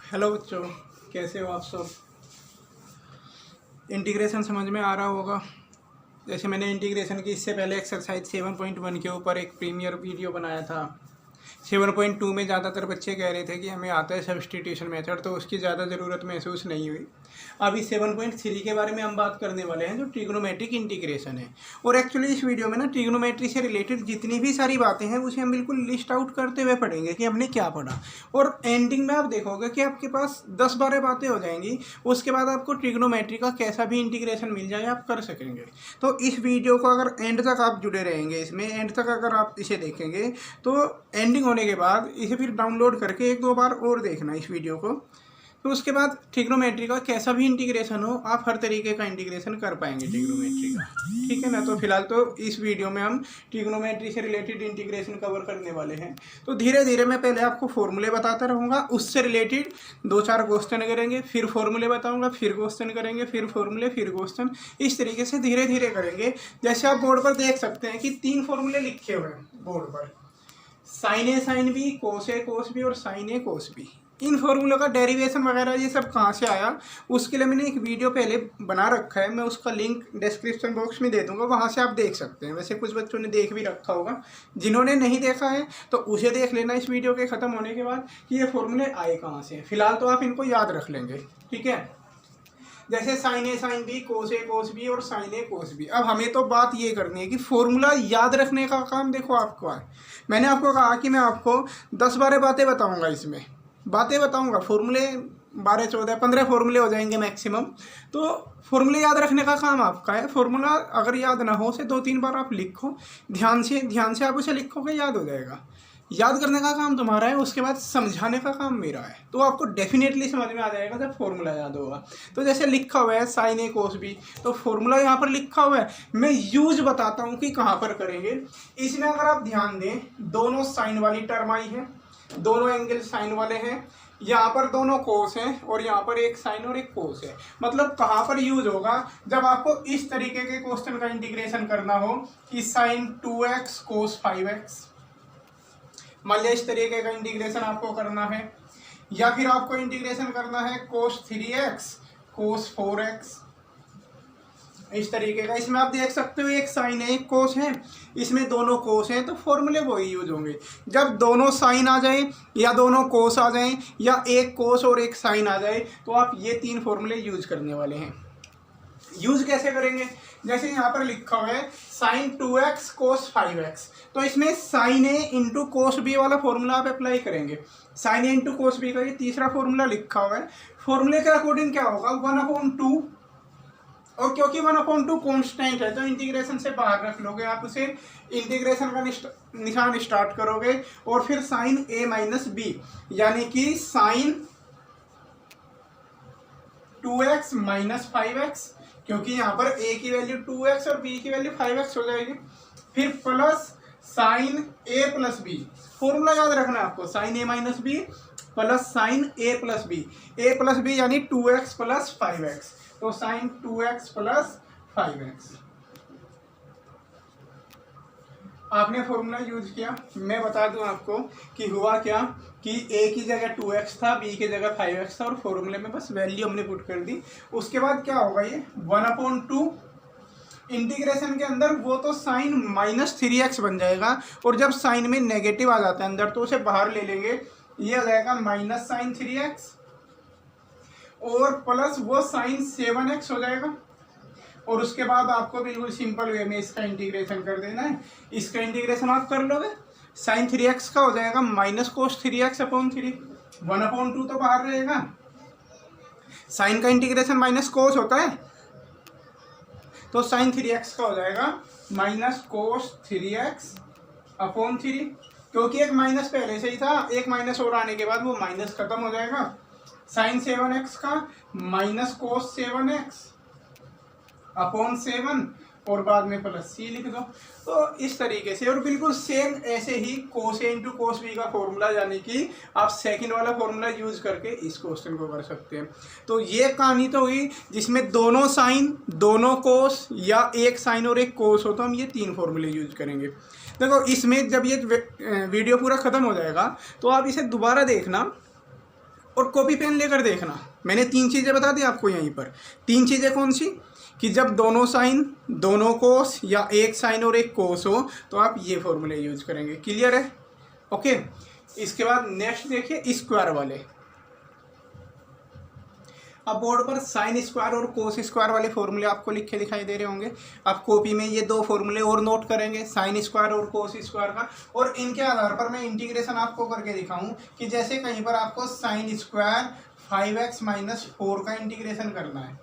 Hello बच्चों, कैसे हो आप सब। इंटीग्रेशन समझ में आ रहा होगा। जैसे मैंने इंटीग्रेशन की इससे पहले एक्सरसाइज 7.1 के ऊपर एक प्रीमियर वीडियो बनाया था। 7.2 में ज़्यादातर बच्चे कह रहे थे कि हमें आता है सब्स्टिट्यूशन मेथड, तो उसकी ज़्यादा ज़रूरत महसूस नहीं हुई। अभी 7.3 के बारे में हम बात करने वाले हैं, जो ट्रिग्नोमेट्रिक इंटीग्रेशन है। और एक्चुअली इस वीडियो में ना ट्रिग्नोमेट्री से रिलेटेड जितनी भी सारी बातें हैं उसे हम बिल्कुल लिस्ट आउट करते हुए पढ़ेंगे कि हमने क्या पढ़ा। और एंडिंग में आप देखोगे कि आपके पास 10-12 बातें हो जाएंगी। उसके बाद आपको ट्रिग्नोमेट्री का कैसा भी इंटीग्रेशन मिल जाए आप कर सकेंगे। तो इस वीडियो को अगर एंड तक आप जुड़े रहेंगे, इसमें एंड तक अगर आप इसे देखेंगे तो एंडिंग होने के बाद इसे फिर डाउनलोड करके 1-2 बार और देखना इस वीडियो को। तो उसके बाद ट्रिग्नोमेट्री का कैसा भी इंटीग्रेशन हो, आप हर तरीके का इंटीग्रेशन कर पाएंगे ट्रिग्नोमेट्री का। ठीक है ना। तो फिलहाल तो इस वीडियो में हम ट्रिग्नोमेट्री से रिलेटेड इंटीग्रेशन कवर करने वाले हैं। तो धीरे धीरे मैं पहले आपको फॉर्मूले बताता रहूँगा, उससे रिलेटेड 2-4 क्वेश्चन करेंगे, फिर फॉर्मूले बताऊँगा, फिर क्वेश्चन करेंगे, फिर फॉर्मूले, फिर क्वेश्चन। इस तरीके से धीरे धीरे करेंगे। जैसे आप बोर्ड पर देख सकते हैं कि 3 फॉर्मूले लिखे हुए हैं बोर्ड पर, साइन ए साइन बी, कोस ए कोस बी और साइन ए कोस बी। इन फॉर्मूलों का डेरिवेशन वगैरह ये सब कहाँ से आया, उसके लिए मैंने एक वीडियो पहले बना रखा है। मैं उसका लिंक डिस्क्रिप्शन बॉक्स में दे दूंगा, वहाँ से आप देख सकते हैं। वैसे कुछ बच्चों ने देख भी रखा होगा, जिन्होंने नहीं देखा है तो उसे देख लेना इस वीडियो के ख़त्म होने के बाद कि ये फॉर्मूले आए कहाँ से। फिलहाल तो आप इनको याद रख लेंगे। ठीक है। जैसे साइन ए साइन बी, कोस ए कोस बी और साइन ए कोस बी। अब हमें तो बात ये करनी है कि फॉर्मूला याद रखने का काम देखो आपको है। मैंने आपको कहा कि मैं आपको 10-12 बातें बताऊंगा, इसमें बातें बताऊंगा। फॉर्मूले 12-14-15 फॉर्मूले हो जाएंगे मैक्सिमम। तो फॉर्मूले याद रखने का काम आपका है। फॉर्मूला अगर याद ना हो से 2-3 बार आप लिखो, ध्यान से आप उसे लिखोगे, याद हो जाएगा। याद करने का काम तुम्हारा है, उसके बाद समझाने का काम मेरा है। तो आपको डेफिनेटली समझ में आ जाएगा जब फॉर्मूला याद होगा। तो जैसे लिखा हुआ है साइन ए कोस बी, तो फॉर्मूला यहाँ पर लिखा हुआ है। मैं यूज बताता हूँ कि कहाँ पर करेंगे। इसमें अगर आप ध्यान दें, दोनों साइन वाली टर्म आई है, दोनों एंगल साइन वाले हैं, यहाँ पर दोनों कोस हैं और यहाँ पर एक साइन और एक कोस है। मतलब कहाँ पर यूज होगा, जब आपको इस तरीके के क्वेश्चन का इंटीग्रेशन करना हो कि साइन 2x कोस 5x, मान लिया इस तरीके का इंटीग्रेशन आपको करना है। या फिर आपको इंटीग्रेशन करना है कोस 3x कोस 4x, इस तरीके का। इसमें आप देख सकते हो एक साइन है एक कोस है, इसमें दोनों कोस हैं, तो फॉर्मूले वही यूज होंगे। जब दोनों साइन आ जाए या दोनों कोस आ जाएं या एक कोस और एक साइन आ जाए, तो आप ये 3 फॉर्मूले यूज करने वाले हैं। यूज कैसे करेंगे, जैसे यहाँ पर लिखा हुआ है साइन 2x कोस 5x, तो इसमें साइन ए इंटू कोस बी वाला फॉर्मूला आप अप्लाई करेंगे। साइन ए इंटू कोस बी का ये तीसरा फॉर्मूला लिखा हुआ है। फॉर्मूले के अकॉर्डिंग क्या होगा, 1/2, और क्योंकि 1/2 कॉन्स्टेंट है तो इंटीग्रेशन से बाहर रख लोगे आप उसे। इंटीग्रेशन का निशान स्टार्ट करोगे और फिर साइन ए माइनस बी, यानी कि साइन 2x माइनस 5x, क्योंकि यहाँ पर a की वैल्यू 2x और b की वैल्यू 5x हो जाएगी। फिर plus sine a plus B, formula याद रखना है आपको, sine a minus B plus sine a plus B यानी 2x प्लस 5x, तो साइन 2x प्लस 5x। आपने फॉर्मूला यूज किया। मैं बता दूं आपको कि हुआ क्या कि a की जगह 2x था, b की जगह 5x था, और फॉर्मूले में बस वैल्यू हमने पुट कर दी। उसके बाद क्या होगा, ये 1/2 इंटीग्रेशन के अंदर वो तो साइन -3x बन जाएगा, और जब साइन में नेगेटिव आ जाता है अंदर तो उसे बाहर ले लेंगे, ये आ जाएगा माइनस साइन 3x और प्लस वो साइन 7x हो जाएगा। और उसके बाद आपको बिल्कुल सिंपल वे में इसका इंटीग्रेशन कर देना है। इसका इंटीग्रेशन आप कर लोगे, साइन 3x का हो जाएगा माइनस कोस 3x अपॉन 3, 1/2 तो बाहर रहेगा। साइन का इंटीग्रेशन माइनस कोस होता है, तो साइन 3x का हो जाएगा माइनस कोस 3x अपॉन 3, क्योंकि एक माइनस पहले से ही था, एक माइनस और आने के बाद वो माइनस खत्म हो जाएगा। साइन 7x का माइनस कोस 7x अपॉन 7 और बाद में प्लस c लिख दो। तो इस तरीके से, और बिल्कुल सेम ऐसे ही कोस ए इंटू कोस बी का फॉर्मूला, यानी कि आप सेकंड वाला फॉर्मूला यूज करके इस क्वेश्चन को कर सकते हैं। तो ये कहानी तो हुई जिसमें दोनों साइन दोनों कोस या एक साइन और एक कोस हो, तो हम ये 3 फॉर्मूले यूज करेंगे। देखो इसमें जब ये वीडियो पूरा ख़त्म हो जाएगा तो आप इसे दोबारा देखना और कॉपी पेन लेकर देखना। मैंने 3 चीज़ें बता दी आपको यहीं पर। 3 चीज़ें कौन सी, कि जब दोनों साइन, दोनों कोस या एक साइन और एक कोस हो तो आप ये फॉर्मूले यूज करेंगे। क्लियर है? ओके। इसके बाद नेक्स्ट देखिए स्क्वायर वाले। अब बोर्ड पर साइन स्क्वायर और कोस स्क्वायर वाले फॉर्मूले आपको लिखे दिखाई दे रहे होंगे। आप कॉपी में ये 2 फॉर्मूले और नोट करेंगे, साइन स्क्वायर और कोस स्क्वायर का, और इनके आधार पर मैं इंटीग्रेशन आपको करके दिखाऊं कि जैसे कहीं पर आपको साइन स्क्वायर 5x - 4 का इंटीग्रेशन करना है,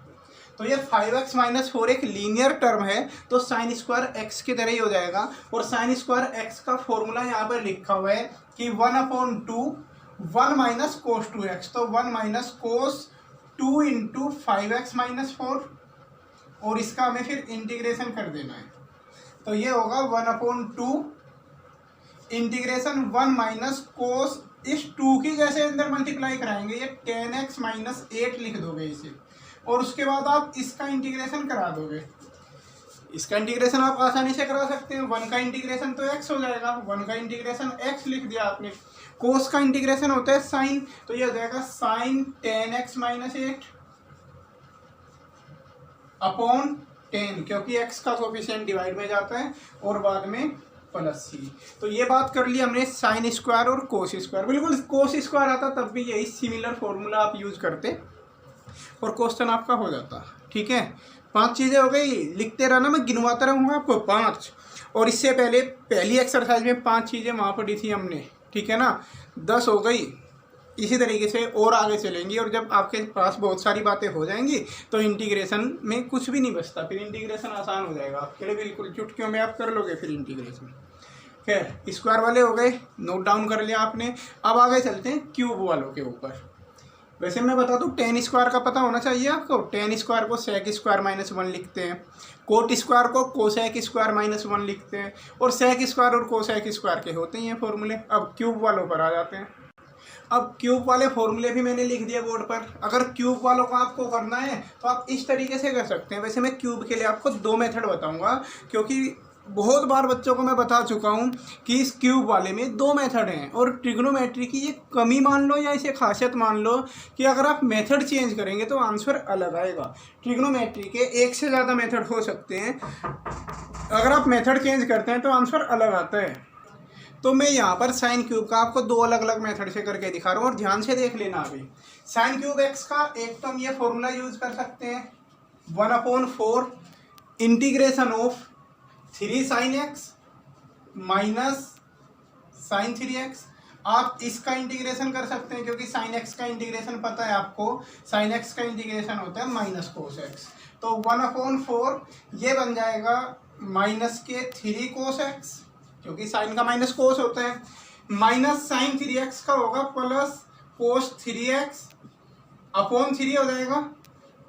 तो ये 5x - 4 एक लीनियर टर्म है, तो साइन स्क्वायर x की तरह ही हो जाएगा। और साइन स्क्वायर x का फॉर्मूला यहाँ पर लिखा हुआ है कि 1/2 1 - cos 2x, तो 1 - cos 2 × 5x - 4, और इसका हमें फिर इंटीग्रेशन कर देना है। तो ये होगा 1/2 इंटीग्रेशन 1 - cos, इस 2 की जैसे अंदर मल्टीप्लाई कराएंगे ये 10x - 8 लिख दोगे इसे, और उसके बाद आप इसका इंटीग्रेशन करा दोगे। इसका इंटीग्रेशन आप आसानी से करा सकते हैं। 1 का इंटीग्रेशन तो x हो जाएगा, 1 का इंटीग्रेशन x लिख दिया आपने। कोस का इंटीग्रेशन होता है साइन, तो ये हो जाएगा साइन 10x - 8 अपॉन 10, क्योंकि x का कोफिशिएंट डिवाइड में जाता है, और बाद में प्लस c। तो ये बात कर ली हमने साइन स्क्वायर और कोस स्क्वायर। बिल्कुल कोस स्क्वायर आता तब भी यही सिमिलर फॉर्मूला आप यूज करते और क्वेश्चन आपका हो जाता। ठीक है, 5 चीज़ें हो गई। लिखते रहना, मैं गिनवाता रहूँगा आपको 5। और इससे पहले पहली एक्सरसाइज में 5 चीज़ें वहाँ पढ़ी थी हमने, ठीक है ना, 10 हो गई। इसी तरीके से और आगे चलेंगी, और जब आपके पास बहुत सारी बातें हो जाएंगी तो इंटीग्रेशन में कुछ भी नहीं बचता, फिर इंटीग्रेशन आसान हो जाएगा आपके लिए। बिल्कुल चुटकियों में आप कर लोगे फिर इंटीग्रेशन। खैर, स्क्वायर वाले हो गए, नोट डाउन कर लिया आपने। अब आगे चलते हैं क्यूब वालों के ऊपर। वैसे मैं बता दूं, टेन स्क्वायर का पता होना चाहिए आपको। टेन स्क्वायर को सेक स्क्वायर -1 लिखते हैं, कोट स्क्वायर को कोसेक स्क्वायर -1 लिखते हैं, और सेक स्क्वायर और कोसेक स्क्वायर के होते ही हैं फॉर्मूले। अब क्यूब वालों पर आ जाते हैं। अब क्यूब वाले फॉर्मूले भी मैंने लिख दिए बोर्ड पर। अगर क्यूब वालों का आपको करना है तो आप इस तरीके से कर सकते हैं। वैसे मैं क्यूब के लिए आपको 2 मेथड बताऊंगा, क्योंकि बहुत बार बच्चों को मैं बता चुका हूं कि इस क्यूब वाले में 2 मेथड हैं। और ट्रिग्नोमेट्री की ये कमी मान लो या इसे खासियत मान लो कि अगर आप मेथड चेंज करेंगे तो आंसर अलग आएगा। ट्रिग्नोमेट्री के 1 से ज़्यादा मेथड हो सकते हैं, अगर आप मेथड चेंज करते हैं तो आंसर अलग आता है। तो मैं यहाँ पर साइन क्यूब का आपको 2 अलग अलग मेथड से करके दिखा रहा हूँ, और ध्यान से देख लेना। अभी साइन क्यूब एक्स का एक तो हम ये फॉर्मूला यूज कर सकते हैं, 1/4 integration of 3 sin x minus sine 3x। आप इसका इंटीग्रेशन कर सकते हैं, क्योंकि साइन x का इंटीग्रेशन पता है आपको, साइन x का इंटीग्रेशन होता है माइनस कोस x। तो 1/4 ये बन जाएगा माइनस के 3 कोस x, क्योंकि साइन का माइनस कोस होता है, माइनस साइन 3x का होगा प्लस कोस 3x अपॉन 3 हो जाएगा,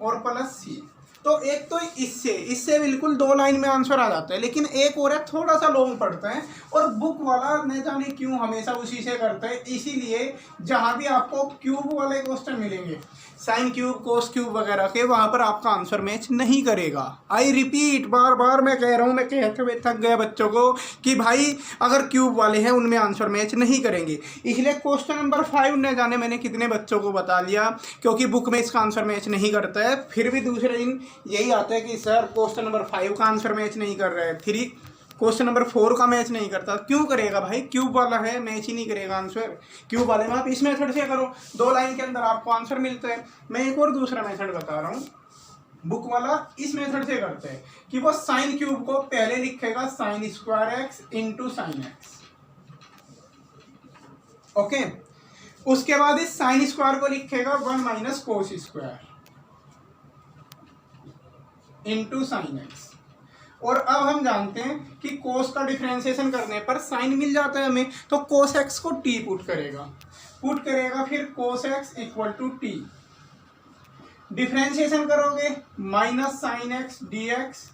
और प्लस c। तो एक तो इससे बिल्कुल 2 लाइन में आंसर आ जाता है। लेकिन एक और है, थोड़ा सा लॉन्ग पड़ता है, और बुक वाला न जाने क्यों हमेशा उसी से करता है। इसीलिए जहाँ भी आपको क्यूब वाले क्वेश्चन मिलेंगे, साइन क्यूब कोस क्यूब वगैरह के, वहाँ पर आपका आंसर मैच नहीं करेगा। आई रिपीट, बार बार मैं कह रहा हूँ, मैं कहते हुए थक गया बच्चों को कि भाई अगर क्यूब वाले हैं उनमें आंसर मैच नहीं करेंगे। इसलिए क्वेश्चन नंबर 5 न जाने मैंने कितने बच्चों को बता लिया, क्योंकि बुक में इसका आंसर मैच नहीं करता है। फिर भी दूसरे दिन यही आता है कि सर क्वेश्चन नंबर 5 का आंसर मैच नहीं कर रहा है, 3 क्वेश्चन नंबर 4 का मैच नहीं करता। क्यों करेगा भाई, क्यूब वाला है, मैच ही नहीं करेगा आंसर। क्यूब वाले में आप इस मेथड से करो, 2 लाइन के अंदर आपको आंसर मिलता है। मैं एक और दूसरा मेथड बता रहा हूँ, बुक वाला इस मेथड से करते हैं कि वो साइन क्यूब को पहले लिखेगा sine square x into sine x, okay. उसके बाद इस साइन स्क्वायर को लिखेगा 1 minus cos square into sine x. और अब हम जानते हैं कि कोस का डिफरेंशिएशन करने पर साइन मिल जाता है हमें, तो कोस एक्स को टी पुट करेगा, फिर cos x equal to t. Differentiation करोगे minus sine x d x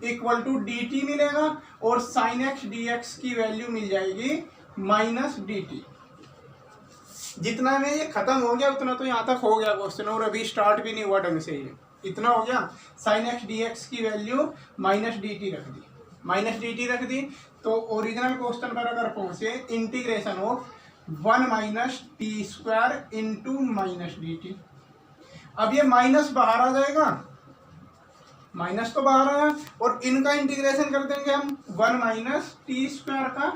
equal to d t मिलेगा, और साइन एक्स डी एक्स की वैल्यू मिल जाएगी माइनस डी टी। जितना में ये खत्म हो गया उतना तो यहाँ तक हो गया क्वेश्चन, और अभी स्टार्ट भी नहीं हुआ ढंग से। ये इतना हो गया, साइन एक्स डी एक्स की वैल्यू माइनस डी टी रख दी। तो ओरिजिनल क्वेश्चन पर अगर पहुंचे, integration of one minus T square into minus D T. अब ये माइनस बाहर आ जाएगा, माइनस तो बाहर आया, और इनका इंटीग्रेशन कर देंगे हम वन माइनस टी स्क्वायर का,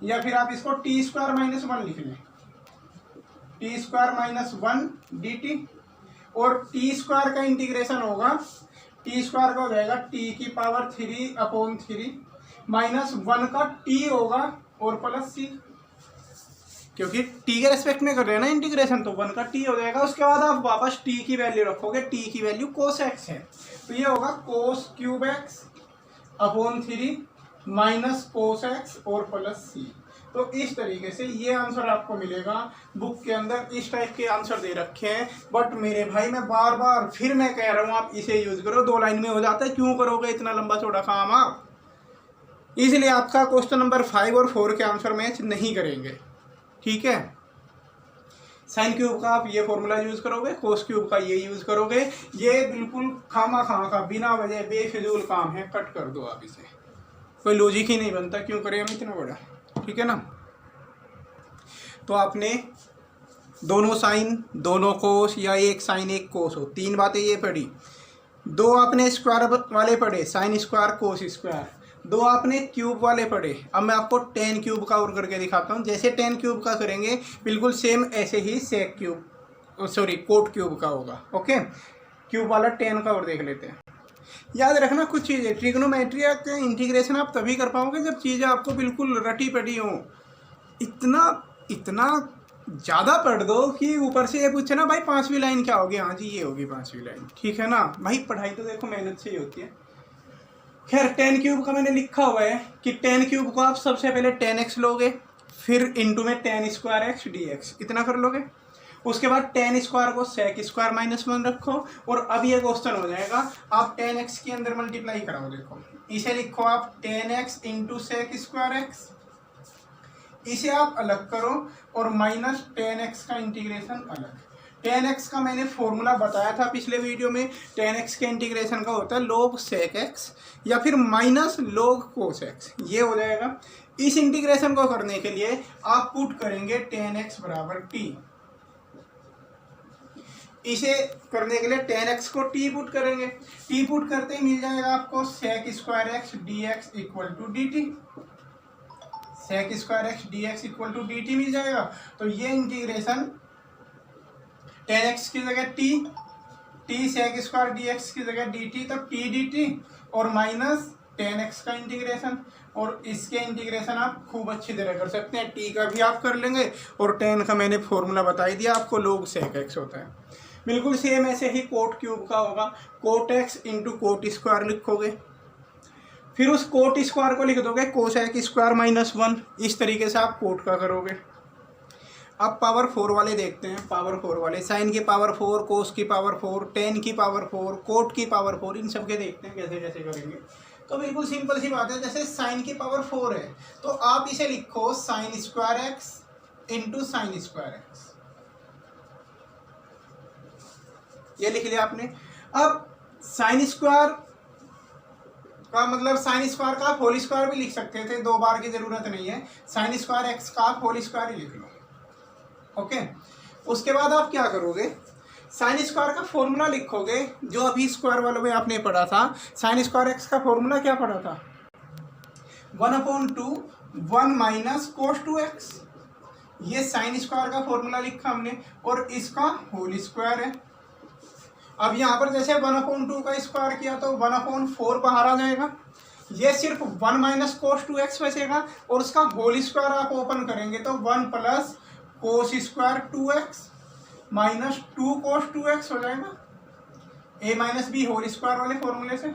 या फिर आप इसको टी स्क्वायर माइनस वन लिख लें, T square minus one D t. और टी स्क्वायर का इंटीग्रेशन होगा, टी स्क्वायर का हो जाएगा टी की पावर 3 अपॉन 3 माइनस वन का टी होगा और प्लस सी, क्योंकि टी के रेस्पेक्ट में कर रहे हैं ना इंटीग्रेशन, तो वन का टी हो जाएगा। उसके बाद आप वापस टी की वैल्यू रखोगे, टी की वैल्यू कोस एक्स है, तो ये होगा cos cube x upon 3 minus cos x और प्लस सी। तो इस तरीके से ये आंसर आपको मिलेगा। बुक के अंदर इस टाइप के आंसर दे रखे हैं, बट मेरे भाई मैं बार बार फिर मैं कह रहा हूँ आप इसे यूज करो, 2 लाइन में हो जाता है, क्यों करोगे इतना लंबा चौड़ा काम आप। इसलिए आपका क्वेश्चन नंबर 5 और 4 के आंसर मैच नहीं करेंगे, ठीक है। साइन क्यूब का आप ये फॉर्मूला यूज करोगे, कोस क्यूब का ये यूज करोगे, ये बिल्कुल खामा खा का बिना वजह बेफिजूल काम है, कट कर दो आप इसे, कोई लॉजिक ही नहीं बनता, क्यों करें हम इतना बड़ा, ठीक है ना। तो आपने दोनों साइन दोनों कोस या एक साइन एक कोस हो, 3 बातें ये पढ़ी। 2 आपने स्क्वायर वाले पढ़े, साइन स्क्वायर कोस स्क्वायर। 2 आपने क्यूब वाले पढ़े। अब मैं आपको टेन क्यूब का और करके दिखाता हूँ। जैसे टेन क्यूब का करेंगे बिल्कुल सेम ऐसे ही sec cube sorry cot cube का होगा। ओके, क्यूब वाला 10 का और देख लेते हैं। याद रखना कुछ चीज़ें, ट्रिग्नोमेट्री का इंटीग्रेशन आप तभी कर पाओगे जब चीज़ें आपको बिल्कुल रटी पटी हों। इतना ज़्यादा पढ़ दो कि ऊपर से ये पूछे ना भाई 5वीं लाइन क्या होगी, हाँ जी ये होगी 5वीं लाइन, ठीक है ना भाई। पढ़ाई तो देखो मेहनत से ही होती है। खैर 10 क्यूब का मैंने लिखा हुआ है कि 10 क्यूब को आप सबसे पहले 10x लोगे, फिर इंटू में 10 स्क्वायर एक्स डी एक्स, इतना कर लोगे। उसके बाद 10 स्क्वायर को सेक स्क्वायर माइनस 1 रखो, और अब ये क्वेश्चन हो जाएगा आप 10x के अंदर मल्टीप्लाई कराओ। देखो इसे लिखो आप 10x into sec square x, इसे आप अलग करो, और माइनस 10x का इंटीग्रेशन अलग। 10x का मैंने फॉर्मूला बताया था पिछले वीडियो में, 10x के इंटीग्रेशन का होता है log sec x या फिर माइनस log cos x, ये हो जाएगा। इस इंटीग्रेशन को करने के लिए आप पुट करेंगे 10x बराबर t, इसे करने के लिए 10x को t पुट करेंगे, t पुट करते ही मिल जाएगा आपको sec square x d x equal to d t, sec square x d x equal to d t मिल जाएगा। तो ये इंटीग्रेशन 10x की जगह t sec square d x की जगह डी टी, तो t डी टी और माइनस 10x का इंटीग्रेशन, और इसके इंटीग्रेशन आप खूब अच्छी तरह कर सकते हैं। t का भी आप कर लेंगे, और 10 का मैंने फॉर्मूला बता ही दिया आपको, log sec x होता है। बिल्कुल सेम ऐसे ही कोट क्यूब का होगा, cot x into cot square लिखोगे, फिर उस कोट स्क्वायर को लिख दोगे कोसेक स्क्वायर माइनस 1, इस तरीके से आप कोट का करोगे। अब पावर 4 वाले देखते हैं। पावर 4 वाले साइन की पावर 4, कोस की पावर 4, टेन की पावर 4, कोट की पावर 4, इन सब के देखते हैं कैसे कैसे करेंगे। तो बिल्कुल सिंपल सी बात है, जैसे साइन की पावर 4 है तो आप इसे लिखो sine square x into sine square x, ये लिख लिया आपने। अब साइन स्क्वायर का मतलब साइन स्क्वायर का आप होल स्क्वायर भी लिख सकते थे, 2 बार की जरूरत नहीं है। साइन स्क्वायर एक्स का आप होल स्क्वायर ही लिख लो, ओके। उसके बाद आप क्या करोगे, साइन स्क्वायर का फॉर्मूला लिखोगे, जो अभी स्क्वायर वालों में आपने पढ़ा था। साइन स्क्वायर एक्स का फॉर्मूला क्या पढ़ा था, 1/2 1 माइनस कोस 2x, ये साइन स्क्वायर का फॉर्मूला लिखा हमने, और इसका होल स्क्वायर है। अब यहाँ पर जैसे 1/2 का स्क्वायर किया तो 1/4 बाहर आ जाएगा, ये सिर्फ 1 माइनस कोस 2x बचेगा, और उसका होल स्क्वायर आप ओपन करेंगे तो 1 plus cos square 2x minus 2 cos 2x हो जाएगा, a minus B whole square वाले फॉर्मूले से।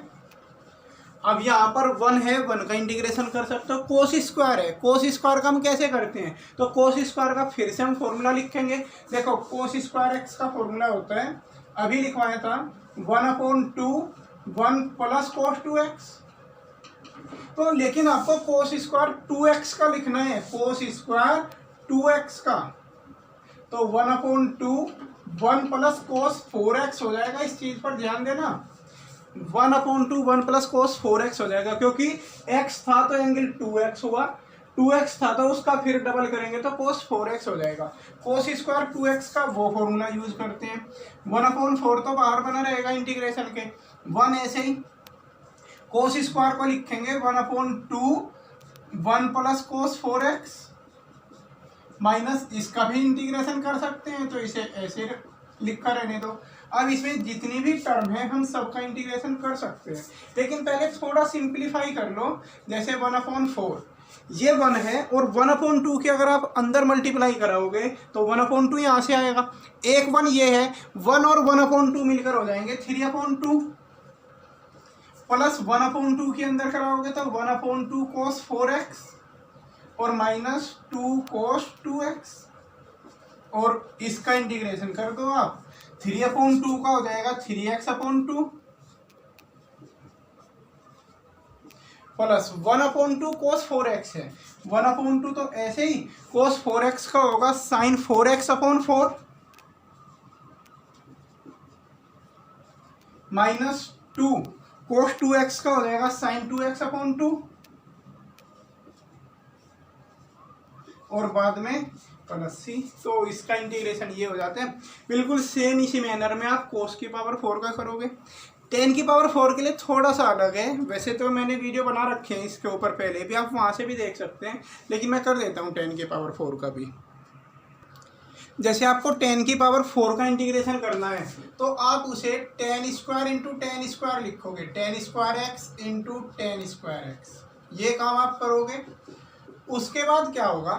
अब यहाँ पर 1 है, 1 का इंटीग्रेशन कर सकते हो। कोस स्क्वायर है, कोस स्क्वायर का हम कैसे करते हैं, तो कोस स्क्वायर का फिर से हम फॉर्मूला लिखेंगे। देखो कोस स्क्वायर एक्स का फॉर्मूला होता है, अभी लिखवाया था 1/2 1 प्लस कोस 2x, तो लेकिन आपको कोस स्क्वायर 2x का लिखना है, कोस स्क्वायर 2x का, तो 1/2 1 प्लस कोस 4x हो जाएगा। इस चीज पर ध्यान देना, 1/2 1 प्लस कोस 4x हो जाएगा, क्योंकि x था तो एंगल 2x हुआ, 2x था तो उसका फिर डबल करेंगे तो cos 4x हो जाएगा। cos स्क्वायर 2x का वो फॉर्मूला यूज करते हैं। 1/4 तो बाहर बना रहेगा इंटीग्रेशन के, 1 ऐसे ही cos स्क्वायर को लिखेंगे 1/2 1 प्लस cos 4x माइनस इसका भी इंटीग्रेशन कर सकते हैं तो इसे ऐसे लिखा रहने दो। अब इसमें जितनी भी टर्म है हम सबका इंटीग्रेशन कर सकते हैं, लेकिन पहले थोड़ा सिंप्लीफाई कर लो। जैसे 1/4 ये 1 है और 1/2 के अगर आप अंदर मल्टीप्लाई कराओगे तो 1/2 यहाँ से आएगा। एक 1 ये है, 1 और 1/2 मिलकर हो जाएंगे 3/2 प्लस 1/2 के अंदर कराओगे तो 1/2 cos 4x और माइनस 2 cos 2x और इसका इंटीग्रेशन कर दो आप, 3/2 का हो जाएगा 3x/2 प्लस 1/2 cos 4x है, 1/2 तो ऐसे ही cos 4x का होगा sin 4x/4 minus 2 cos 2x का हो जाएगा sin 2x/2 और बाद में प्लस c। तो इसका इंटीग्रेशन ये हो जाते हैं। बिल्कुल सेम इसी मैनर में आप cos की पावर 4 का करोगे। 10 की पावर 4 के लिए थोड़ा सा अलग है, वैसे तो मैंने वीडियो बना रखे हैं इसके ऊपर पहले भी, आप वहाँ से भी देख सकते हैं, लेकिन मैं कर देता हूँ 10 की पावर 4 का भी। जैसे आपको 10 की पावर 4 का इंटीग्रेशन करना है तो आप उसे 10 स्क्वायर इंटू 10 स्क्वायर लिखोगे, 10 square x into 10 square x, ये काम आप करोगे। उसके बाद क्या होगा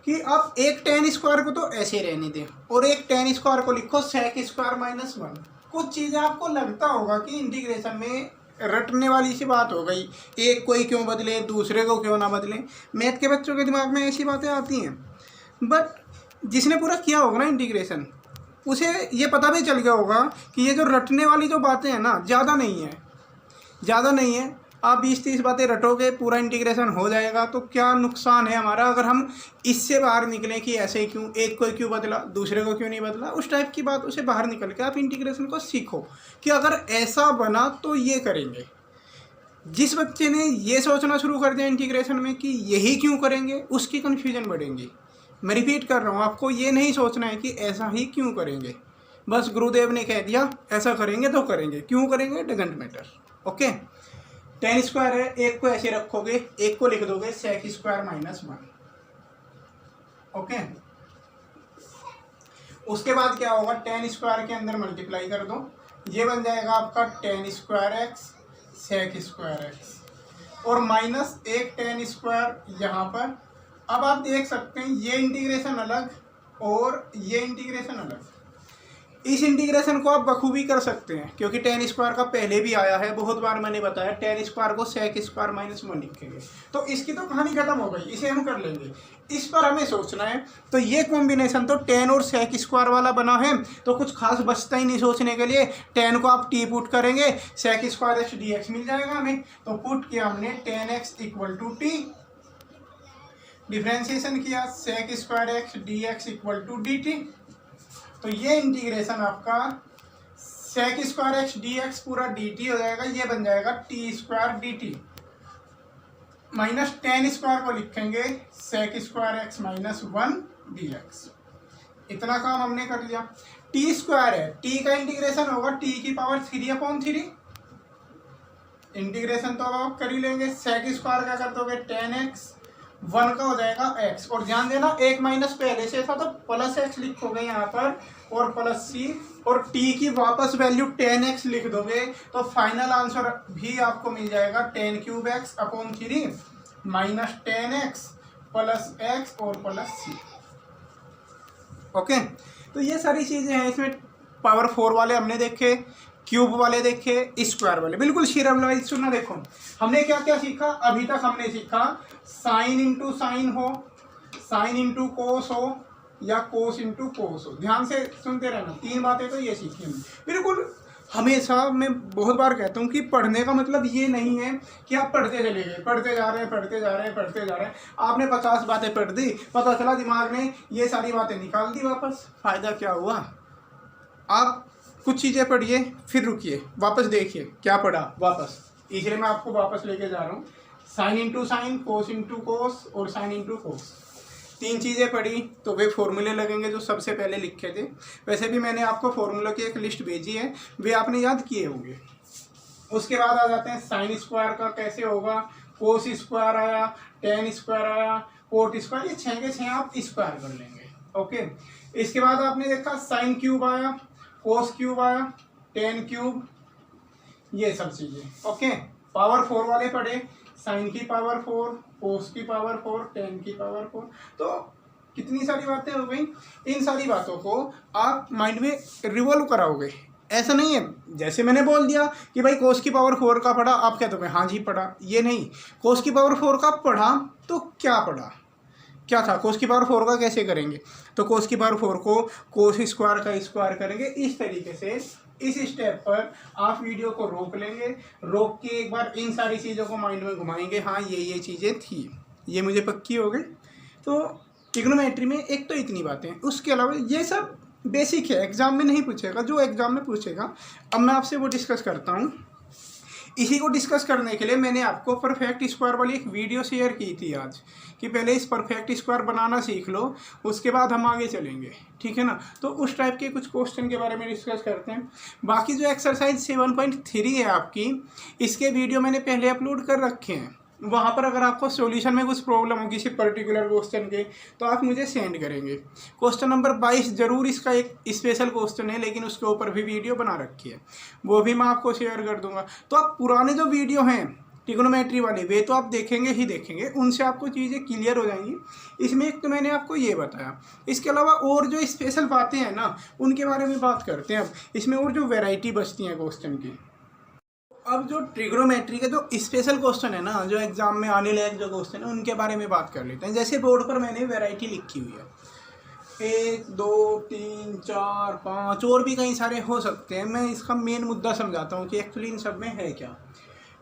कि आप एक 10 स्क्वायर को तो ऐसे रहने दें और एक 10 स्क्वायर को लिखो sec स्क्वायर माइनस 1। कुछ चीज़ें आपको लगता होगा कि इंटीग्रेशन में रटने वाली सी बात हो गई, एक कोई क्यों बदले दूसरे को क्यों ना बदले, मैथ के बच्चों के दिमाग में ऐसी बातें आती हैं। बट जिसने पूरा किया होगा ना इंटीग्रेशन, उसे ये पता भी चल गया होगा कि ये जो रटने वाली जो बातें हैं ना, ज़्यादा नहीं है। आप 20-30 बातें रटोगे, पूरा इंटीग्रेशन हो जाएगा। तो क्या नुकसान है हमारा अगर हम इससे बाहर निकलें कि ऐसे क्यों, एक को क्यों बदला दूसरे को क्यों नहीं बदला, उस टाइप की बात उसे बाहर निकल के आप इंटीग्रेशन को सीखो कि अगर ऐसा बना तो ये करेंगे। जिस बच्चे ने ये सोचना शुरू कर दिया इंटीग्रेशन में कि यही क्यों करेंगे, उसकी कन्फ्यूजन बढ़ेंगी। मैं रिपीट कर रहा हूँ, आपको ये नहीं सोचना है कि ऐसा ही क्यों करेंगे, बस गुरुदेव ने कह दिया ऐसा करेंगे तो करेंगे, क्यों करेंगे डजंट मैटर। ओके, 10 स्क्वायर है, एक को ऐसे रखोगे, एक को लिख दोगे sec स्क्वायर माइनस 1। ओके, उसके बाद क्या होगा, 10 स्क्वायर के अंदर मल्टीप्लाई कर दो, ये बन जाएगा आपका 10 square x sec square x और माइनस एक 10 स्क्वायर यहाँ पर। अब आप देख सकते हैं ये इंटीग्रेशन अलग और ये इंटीग्रेशन अलग। इस इंटीग्रेशन को आप बखूबी कर सकते हैं क्योंकि 10 स्क्वायर का पहले भी आया है, बहुत बार मैंने बताया 10 स्क्वायर को sec स्क्वायर माइनस 1 लिखेंगे, तो इसकी तो कहानी खत्म हो गई, इसे हम कर लेंगे। इस पर हमें सोचना है, तो ये कॉम्बिनेशन तो 10 और sec स्क्वायर वाला बना है, तो कुछ खास बचता ही नहीं सोचने के लिए। 10 को आप t पुट करेंगे, sec स्क्वायर x dx मिल जाएगा हमें, तो पुट किया हमने 10x equal to t, differentiation किया sec square x dx equal to dt। तो ये इंटीग्रेशन आपका sec स्क्वायर x dx पूरा dt हो जाएगा, ये बन जाएगा t square dt minus 10 square को लिखेंगे sec square x minus 1 dx। इतना काम हमने कर लिया। t स्क्वायर है, t का इंटीग्रेशन होगा t की पावर 3/3, इंटीग्रेशन तो अब आप कर ही लेंगे। sec स्क्वायर का कर दोगे 10x, 1 का हो जाएगा x, और ध्यान देना एक माइनस पहले से था तो प्लस x लिखोगे यहाँ पर और प्लस c, और t की वापस वैल्यू 10x लिख दोगे तो फाइनल आंसर भी आपको मिल जाएगा 10³ x/3 minus 10x plus x और प्लस c। ओके, तो ये सारी चीज़ें हैं इसमें। पावर 4 वाले हमने देखे, क्यूब वाले देखे, स्क्वायर वाले, बिल्कुल सीरियल वाइज सुनना। देखो हमने क्या क्या सीखा अभी तक। हमने सीखा साइन इंटू साइन हो, साइन इंटू कोस हो, या कोस इंटू कोस हो। ध्यान से सुनते रहना, 3 बातें तो ये सीखी हमने। बिल्कुल हमेशा मैं बहुत बार कहता हूँ कि पढ़ने का मतलब ये नहीं है कि आप पढ़ते चले गए, पढ़ते जा रहे हैं, आपने 50 बातें पढ़ दी, पता चला दिमाग ने ये सारी बातें निकाल दी वापस, फ़ायदा क्या हुआ। आप कुछ चीज़ें पढ़िए, फिर रुकिए, वापस देखिए क्या पढ़ा वापस, इसलिए मैं आपको वापस लेके जा रहा हूँ। साइन इंटू साइन, कोस इंटू कोस और साइन इंटू कोस। 3 चीज़ें पढ़ी तो वे फॉर्मूले लगेंगे जो सबसे पहले लिखे थे। वैसे भी मैंने आपको फॉर्मूलों की एक लिस्ट भेजी है, वे आपने याद किए होंगे। उसके बाद आ जाते हैं साइन स्क्वायर का कैसे होगा, कोस स्क्वायर आया, टेन स्क्वायर आया, कोट स्क्वायर, ये 6 के 6 आप स्क्वायर कर लेंगे। ओके, इसके बाद आपने देखा साइन क्यूब आया, कोस क्यूब आया, टेन क्यूब, ये सब चीज़ें। ओके, पावर 4 वाले पढ़े, साइन की पावर 4, कोस की पावर 4, टेन की पावर 4। तो कितनी सारी बातें हो गई। इन सारी बातों को आप माइंड में रिवॉल्व कराओगे। ऐसा नहीं है जैसे मैंने बोल दिया कि भाई कोस की पावर 4 का पढ़ा, आप क्या दोगे हाँ जी पढ़ा, ये नहीं। कोस की पावर 4 का पढ़ा तो क्या पढ़ा, क्या था, कोस की पावर 4 का कैसे करेंगे, तो कोस की पावर 4 को कोस स्क्वायर का स्क्वायर करेंगे। इस तरीके से इस स्टेप पर आप वीडियो को रोक लेंगे, रोक के एक बार इन सारी चीज़ों को माइंड में घुमाएंगे, हाँ ये चीज़ें थी, ये मुझे पक्की हो गई। तो ट्रिग्नोमेट्री में एक तो इतनी बातें, उसके अलावा ये सब बेसिक है, एग्जाम में नहीं पूछेगा, जो एग्जाम में पूछेगा अब मैं आपसे वो डिस्कस करता हूँ। इसी को डिस्कस करने के लिए मैंने आपको परफेक्ट स्क्वायर वाली एक वीडियो शेयर की थी आज, कि पहले इस परफेक्ट स्क्वायर बनाना सीख लो, उसके बाद हम आगे चलेंगे, ठीक है ना। तो उस टाइप के कुछ क्वेश्चन के बारे में डिस्कस करते हैं। बाकी जो एक्सरसाइज 7.3 है आपकी, इसके वीडियो मैंने पहले अपलोड कर रखे हैं, वहाँ पर अगर आपको सॉल्यूशन में कुछ प्रॉब्लम हो किसी पर्टिकुलर क्वेश्चन के तो आप मुझे सेंड करेंगे। क्वेश्चन नंबर 22 जरूर इसका एक स्पेशल क्वेश्चन है, लेकिन उसके ऊपर भी वीडियो बना रखी है, वो भी मैं आपको शेयर कर दूंगा। तो आप पुराने जो वीडियो हैं ट्रिग्नोमेट्री वाले, वे तो आप देखेंगे ही देखेंगे, उनसे आपको चीज़ें क्लियर हो जाएंगी। इसमें एक तो मैंने आपको ये बताया, इसके अलावा और जो स्पेशल बातें हैं ना, उनके बारे में बात करते हैं अब। इसमें और जो वेराइटी बचती हैं क्वेश्चन की, अब जो ट्रिग्नोमेट्री के जो स्पेशल क्वेश्चन है ना, जो एग्जाम में आने लायक जो क्वेश्चन है, उनके बारे में बात कर लेते हैं। जैसे बोर्ड पर मैंने वैरायटी लिखी हुई है, 1 2 3 4 5 और भी कई सारे हो सकते हैं। मैं इसका मेन मुद्दा समझाता हूँ कि एक्चुअली इन सब में है क्या।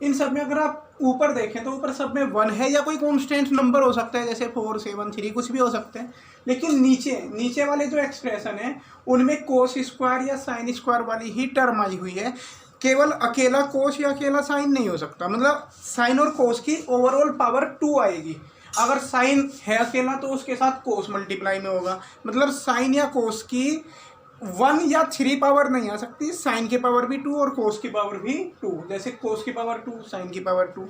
इन सब में अगर आप ऊपर देखें तो ऊपर सब में 1 है, या कोई कॉन्स्टेंट नंबर हो सकता है, जैसे 4 7 3 कुछ भी हो सकते हैं। लेकिन नीचे वाले जो एक्सप्रेशन है उनमें कोस स्क्वायर या साइन स्क्वायर वाली ही टर्म आई हुई है। केवल अकेला कोस या अकेला साइन नहीं हो सकता, मतलब साइन और कोस की ओवरऑल पावर 2 आएगी। अगर साइन है अकेला तो उसके साथ कोस मल्टीप्लाई में होगा, मतलब साइन या कोस की 1 या 3 पावर नहीं आ सकती, साइन की पावर भी 2 और कोस की पावर भी 2। जैसे कोस की पावर 2, साइन की पावर 2,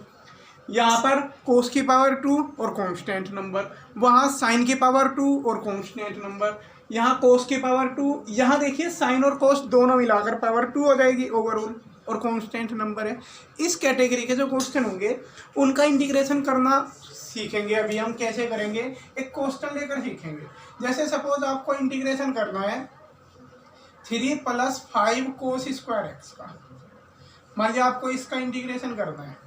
यहाँ पर कोस की पावर 2 और कांस्टेंट नंबर, वहाँ साइन की पावर 2 और कांस्टेंट नंबर, यहाँ कोस की पावर 2, यहाँ देखिए साइन और कोस दोनों मिलाकर पावर 2 हो जाएगी ओवरऑल, और कांस्टेंट नंबर है। इस कैटेगरी के जो क्वेश्चन होंगे उनका इंटीग्रेशन करना सीखेंगे। अभी हम कैसे करेंगे, एक क्वेश्चन लेकर सीखेंगे। जैसे सपोज आपको इंटीग्रेशन करना है 3 + 5 कोस स्क्वायर एक्स का, मान लीजिए आपको इसका इंटीग्रेशन करना है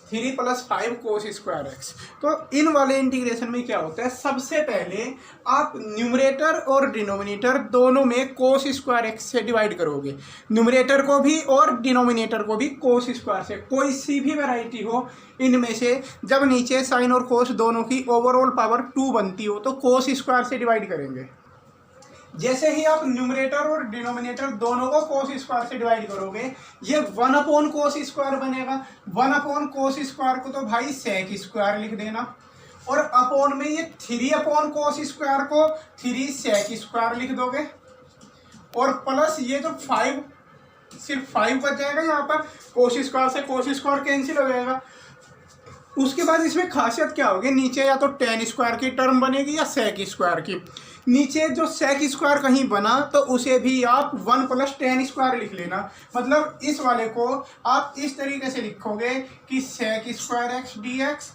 3 + 5 कोस स्क्वायर एक्स। तो इन वाले इंटीग्रेशन में क्या होता है, सबसे पहले आप न्यूमरेटर और डिनोमिनेटर दोनों में कोस स्क्वायर एक्स से डिवाइड करोगे, न्यूमरेटर को भी और डिनोमिनेटर को भी कोस स्क्वायर से। कोई सी भी वैरायटी हो इनमें से, जब नीचे साइन और कोस दोनों की ओवरऑल पावर 2 बनती हो तो कोस स्क्वायर से डिवाइड करेंगे। जैसे ही आप न्यूमरेटर और डिनोमिनेटर दोनों को कोस स्क्वायर से डिवाइड करोगे, ये 1 कोस स्क्वायर बनेगा। 1 कोस स्क्वायर को तो भाई सेक स्क्वायर लिख देना, और अपॉन में ये 3 कोस स्क्वायर को 3 सेक स्क्वायर लिख दोगे, और प्लस ये जो 5, सिर्फ 5 बच जाएगा यहाँ पर, कोस स्क्वायर से कोस स्क्वायर कैंसिल हो जाएगा। उसके बाद इसमें खासियत क्या होगी, नीचे या तो टेन स्क्वायर की टर्म बनेगी या सेक स्क्वायर की। नीचे जो सेक स्क्वायर कहीं बना तो उसे भी आप 1 + tan स्क्वायर लिख लेना। मतलब इस वाले को आप इस तरीके से लिखोगे कि सेक स्क्वायर एक्स dx,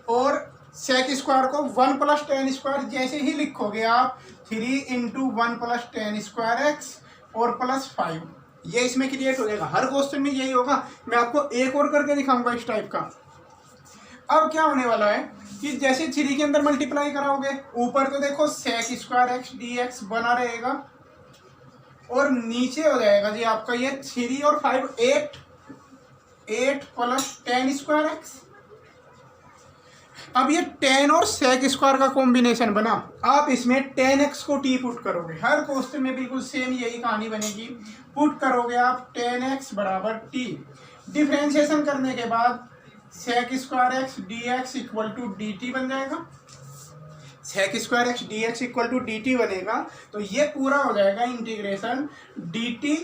और सेक स्क्वायर को 1 + tan स्क्वायर जैसे ही लिखोगे आप 3 × 1 + tan स्क्वायर एक्स और +5। ये इसमें क्रिएट हो जाएगा। हर क्वेश्चन में यही होगा। मैं आपको एक और करके दिखाऊंगा इस टाइप का। अब क्या होने वाला है कि जैसे 3 के अंदर मल्टीप्लाई कराओगे, ऊपर तो देखो सेक स्क्वायर एक्स dx बना रहेगा, और नीचे हो जाएगा जी आपका ये 3 और 5 8 + tan स्क्वायर एक्स। अब ये tan और सेक स्क्वायर का कॉम्बिनेशन बना, आप इसमें tan x को t पुट करोगे। हर क्वेश्चन में बिल्कुल सेम यही कहानी बनेगी। पुट करोगे आप tan x = t, डिफ्रेंशिएशन करने के बाद sec square x d x equal to d t बन जाएगा। Sec square x d x equal to d t बनेगा, तो ये पूरा हो जाएगा integration d t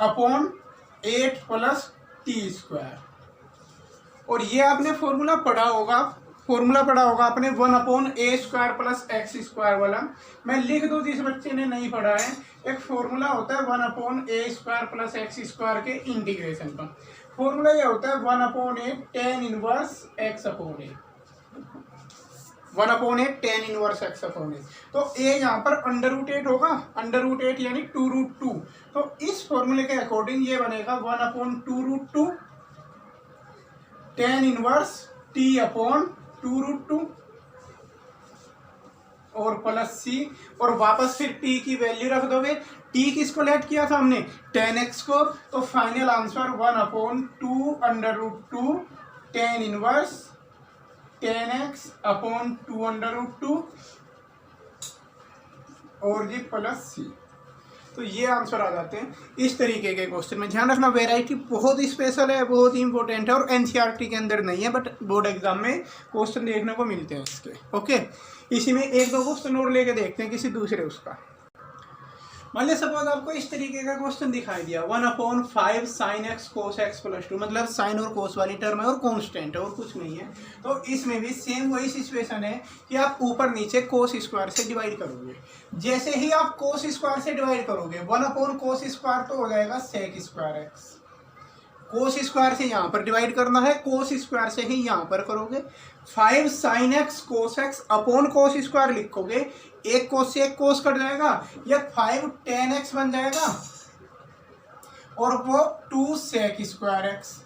upon 8 plus t square. और ये आपने फॉर्मूला पढ़ा होगा आपने 1/a² प्लस एक्स स्क्वायर वाला। मैं लिख दूँ जिस बच्चे ने नहीं पढ़ा है, एक फॉर्मूला होता है 1/a² प्लस एक्स स्क्वायर के इंटीग्रेशन का। फॉर्मूला ये होता है 1/a tan inverse x upon a, 1/a tan inverse x upon a। तो a यहाँ पर √8 होगा, √8 यानी 2√2। तो इस फॉर्मूले के अकॉर्डिंग ये बनेगा 1/2√2 tan इनवर्स t अपॉन 2√2 और प्लस c, और वापस फिर t की वैल्यू रख दोगे। t किसको लेट किया था हमने, tan x को, तो final answer 1/2√2 tan inverse tan x upon 2√2 और जी प्लस c। तो ये आंसर आ जाते हैं इस तरीके के क्वेश्चन में। ध्यान रखना वैरायटी बहुत स्पेशल है, बहुत ही इंपॉर्टेंट है और एनसीईआरटी के अंदर नहीं है, बट बोर्ड एग्जाम में क्वेश्चन देखने को मिलते हैं इसके। ओके, इसी में एक दो क्वेश्चन और लेके देखते हैं किसी दूसरे उसका। मान लिया सपोज आपको इस तरीके का क्वेश्चन दिखाई दिया 1/5 sin x cos x + 2, मतलब साइन और कोस वाली टर्म है और कांस्टेंट है और कुछ नहीं है। तो इसमें भी सेम वही सिचुएशन है कि आप ऊपर नीचे कोस स्क्वायर से डिवाइड करोगे। जैसे ही आप कोस स्क्वायर से डिवाइड करोगे 1/cos स्क्वायर तो हो जाएगा sec square x. Cos square से यहाँ पर डिवाइड करना है, कोस स्क्वायर से ही यहाँ पर करोगे। 5 sin x cos x upon cos square लिखोगे, एक कोस से एक कोस कट जाएगा, यह 5 tan x बन जाएगा और वो 2 sec स्क्वायर एक्स।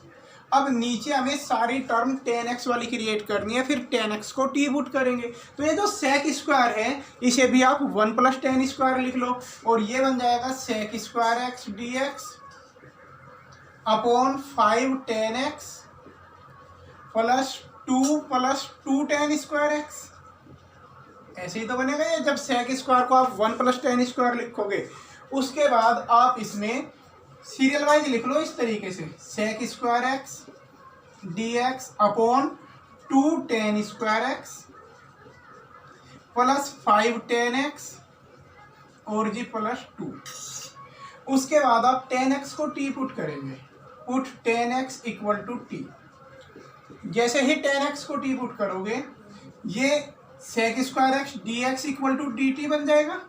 अब नीचे हमें सारी टर्म tan x वाली क्रिएट करनी है, फिर tan x को टी पुट करेंगे। तो ये जो sec स्क्वायर है इसे भी आप 1 + tan स्क्वायर लिख लो और ये बन जाएगा sec square x d x upon 5 tan x plus 2 tan square x. ऐसे ही तो बनेगा ये, जब सेक स्क्वायर को आप 1 + tan स्क्वायर लिखोगे। उसके बाद आप इसमें सीरियल वाइज लिख लो इस तरीके से, sec square x d x upon 2 tan square x plus 5 tan x और जी प्लस 2। उसके बाद आप tan x को टी पुट करेंगे, put tan x equal to t. जैसे ही tan x को टी पुट करोगे ये sec square x d x equal to d t बन जाएगा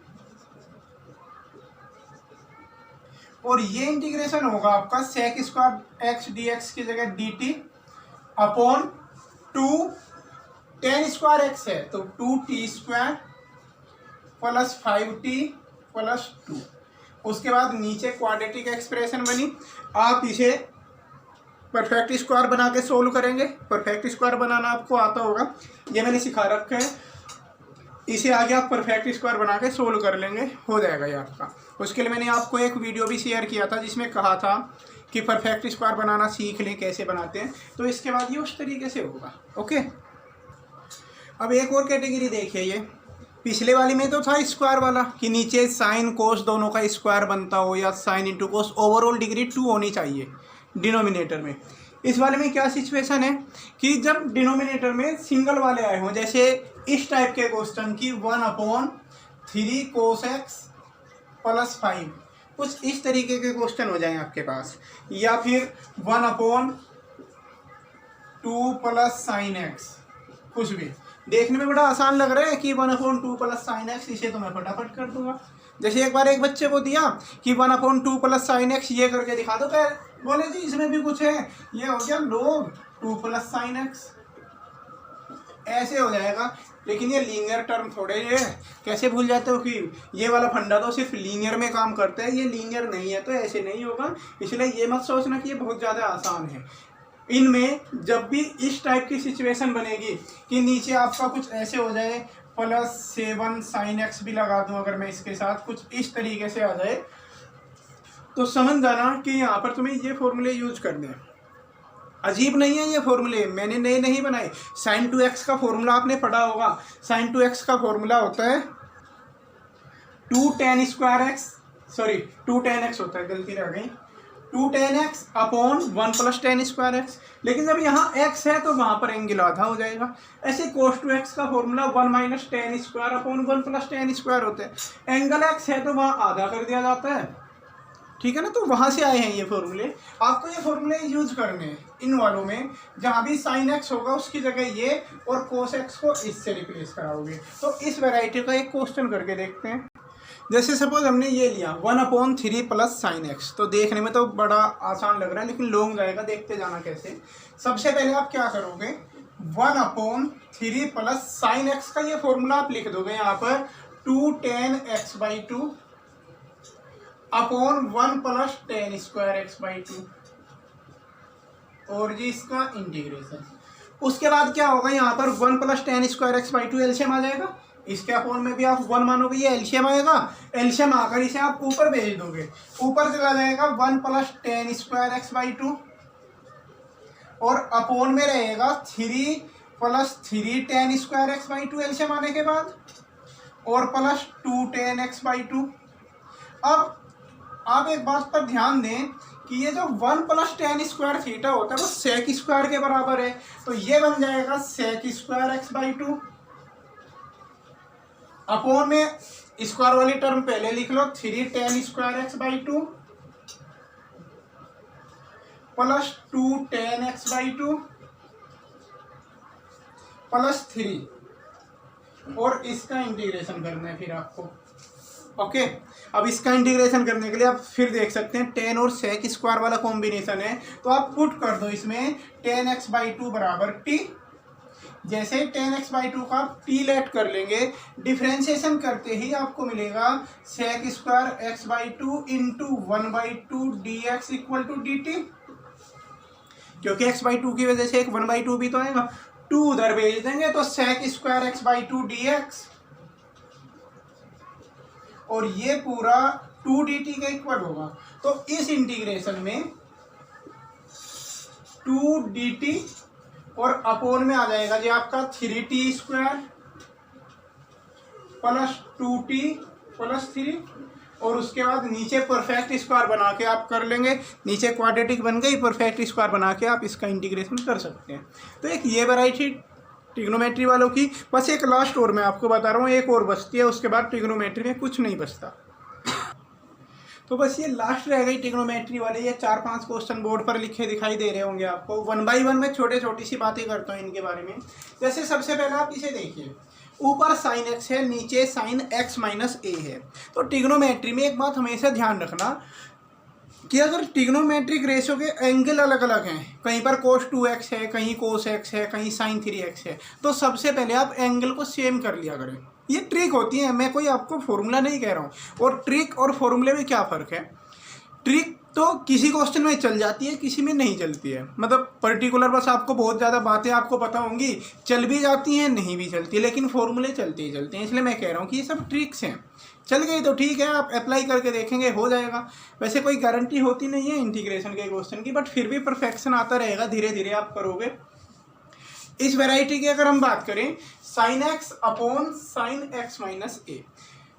और ये इंटीग्रेशन होगा आपका sec square x d x की जगह d t upon 2 tan square x है तो 2t square plus 5t plus 2। उसके बाद नीचे क्वाड्रेटिक एक्सप्रेशन बनी, आप इसे परफेक्ट स्क्वायर बना के सोल्व करेंगे। परफेक्ट स्क्वायर बनाना आपको आता होगा, ये मैंने सिखा रखा है। इसे आगे आप परफेक्ट स्क्वायर बना के सोल्व कर लेंगे, हो जाएगा ये आपका। उसके लिए मैंने आपको एक वीडियो भी शेयर किया था जिसमें कहा था कि परफेक्ट स्क्वायर बनाना सीख लें कैसे बनाते हैं, तो इसके बाद ये उस तरीके से होगा। ओके, अब एक और कैटेगरी देखिए। ये पिछले वाली में तो था स्क्वायर वाला कि नीचे साइन कोस दोनों का स्क्वायर बनता हो या साइन इंटू कोस, ओवरऑल डिग्री 2 होनी चाहिए डिनोमिनेटर में। इस वाले में क्या सिचुएशन है कि जब डिनोमिनेटर में सिंगल वाले आए हों, जैसे इस टाइप के क्वेश्चन की 1/3 cos x प्लस 5, कुछ इस तरीके के क्वेश्चन हो जाएं आपके पास, या फिर 1/2 प्लस sin x। कुछ भी देखने में बड़ा आसान लग रहा है कि 1/2 प्लस sin x, इसे तो मैं फटाफट कर दूंगा। जैसे एक बार एक बच्चे को दिया कि 1/2 प्लस sin x ये करके दिखा दो, क्या बोले जी इसमें भी कुछ है, ये हो गया log 2 प्लस sin x, ऐसे हो जाएगा। लेकिन ये लीनियर टर्म थोड़े ये कैसे भूल जाते हो कि ये वाला फंडा तो सिर्फ लीनियर में काम करता है, ये लीनियर नहीं है तो ऐसे नहीं होगा। इसलिए ये मत सोचना कि ये बहुत ज़्यादा आसान है। इनमें जब भी इस टाइप की सिचुएशन बनेगी कि नीचे आपका कुछ ऐसे हो जाए, +7 sin x भी लगा दूं अगर मैं इसके साथ, कुछ इस तरीके से आ जाए, तो समझ जाना कि यहाँ पर तुम्हें ये फॉर्मूले यूज करने हैं। अजीब नहीं है ये फॉर्मूले, मैंने नए नहीं बनाए। sin 2x का फॉर्मूला आपने पढ़ा होगा। sin 2x का फॉर्मूला होता है 2 tan x होता है, गलती रह गई, 2tan x अपॉन 1 + tan²x। लेकिन जब यहाँ x है तो वहाँ पर एंगल आधा हो जाएगा। ऐसे cos 2x का फॉर्मूला 1 - tan² अपॉन 1 + tan² होता है। एंगल x है तो वहाँ आधा कर दिया जाता है, ठीक है ना। तो वहाँ से आए हैं ये फॉर्मूले। आपको ये फॉर्मूले यूज करने हैं इन वालों में, जहाँ भी sin x होगा उसकी जगह ये और cos x को इससे रिप्लेस कराओगे। तो इस वैरायटी का एक क्वेश्चन करके देखते हैं। जैसे सपोज हमने ये लिया 1/3 + sin x। तो देखने में तो बड़ा आसान लग रहा है लेकिन लॉन्ग जाएगा, देखते जाना कैसे। सबसे पहले आप क्या करोगे, 1/3 + sin x का ये फॉर्मूला आप लिख दोगे यहाँ पर 2tan x/2 अपॉन 1 + tan²x/2 और जी इसका इंटीग्रेशन। उसके बाद क्या होगा, यहाँ पर 1 + tan²x/2 एलसीएम आ जाएगा। इसके अपॉन में भी आप 1 मानोगे, ये एलसीएम आएगा। एलसीएम आकर इसे आप ऊपर भेज दोगे, ऊपर चला जाएगा 1 + tan²x/2 और अपॉन में रहेगा 3 + 3 tan²x/2 एलसीएम आने के बाद और प्लस 2 tan x/2। अब आप एक बात पर ध्यान दें कि ये जो 1 + tan² होता है वो sec² के बराबर है। तो ये बन जाएगा sec² x/2 अपॉन में स्क्वायर वाली टर्म पहले लिख लो 3 tan² x/2 plus 2 tan x/2 plus 3 और इसका इंटीग्रेशन करना है फिर आपको। ओके अब इसका इंटीग्रेशन करने के लिए आप फिर देख सकते हैं tan और sec² वाला कॉम्बिनेशन है, तो आप पुट कर दो इसमें tan x/2 बराबर t। जैसे tan x/2 का t लेट कर लेंगे, डिफ्रेंशिएशन करते ही आपको मिलेगा sec² x/2 × 1/2 dx = dt। क्योंकि x/2 की वजह से एक 1/2 भी तो आएगा, 2 उधर भेज देंगे तो sec² x/2 dx और ये पूरा 2 dt के इक्वल होगा। तो इस इंटीग्रेशन में 2 dt और अपोन में आ जाएगा जी आपका 3t² प्लस 2t प्लस 3 और उसके बाद नीचे परफेक्ट स्क्वायर बना के आप कर लेंगे। नीचे क्वाड्रेटिक बन गई, परफेक्ट स्क्वायर बना के आप इसका इंटीग्रेशन कर सकते हैं। तो एक ये वैरायटी ट्रिग्नोमेट्री वालों की। बस एक लास्ट और मैं आपको बता रहा हूँ, एक और बचती है, उसके बाद ट्रिग्नोमेट्री में कुछ नहीं बचता। तो बस ये लास्ट रह गई ट्रिग्नोमेट्री वाले। ये 4-5 क्वेश्चन बोर्ड पर लिखे दिखाई दे रहे होंगे आपको। 1 बाय 1 में छोटी सी बातें करता हूँ इनके बारे में। जैसे सबसे पहले आप इसे देखिए, ऊपर sin x है, नीचे sin x - a है। तो ट्रिग्नोमेट्री में एक बात हमेशा ध्यान रखना कि अगर ट्रिग्नोमेट्रिक रेशियो के एंगल अलग अलग हैं, कहीं पर cos 2x है, कहीं cos x है, कहीं sin 3x है, तो सबसे पहले आप एंगल को सेम कर लिया करें। ये ट्रिक होती है, मैं कोई आपको फॉर्मूला नहीं कह रहा हूँ। और ट्रिक और फॉर्मूले में क्या फ़र्क है? ट्रिक तो किसी क्वेश्चन में चल जाती है, किसी में नहीं चलती है। मतलब पर्टिकुलर बस आपको बहुत ज़्यादा बातें आपको पता होंगी, चल भी जाती हैं, नहीं भी चलती, लेकिन फॉर्मूले चलते ही चलते हैं। इसलिए मैं कह रहा हूँ कि ये सब ट्रिक्स हैं। चल गई तो ठीक है, आप अप्लाई करके देखेंगे, हो जाएगा। वैसे कोई गारंटी होती नहीं है इंटीग्रेशन के क्वेश्चन की, बट फिर भी परफेक्शन आता रहेगा, धीरे धीरे आप करोगे। इस वैरायटी की अगर हम बात करें, sin x upon sin x - a,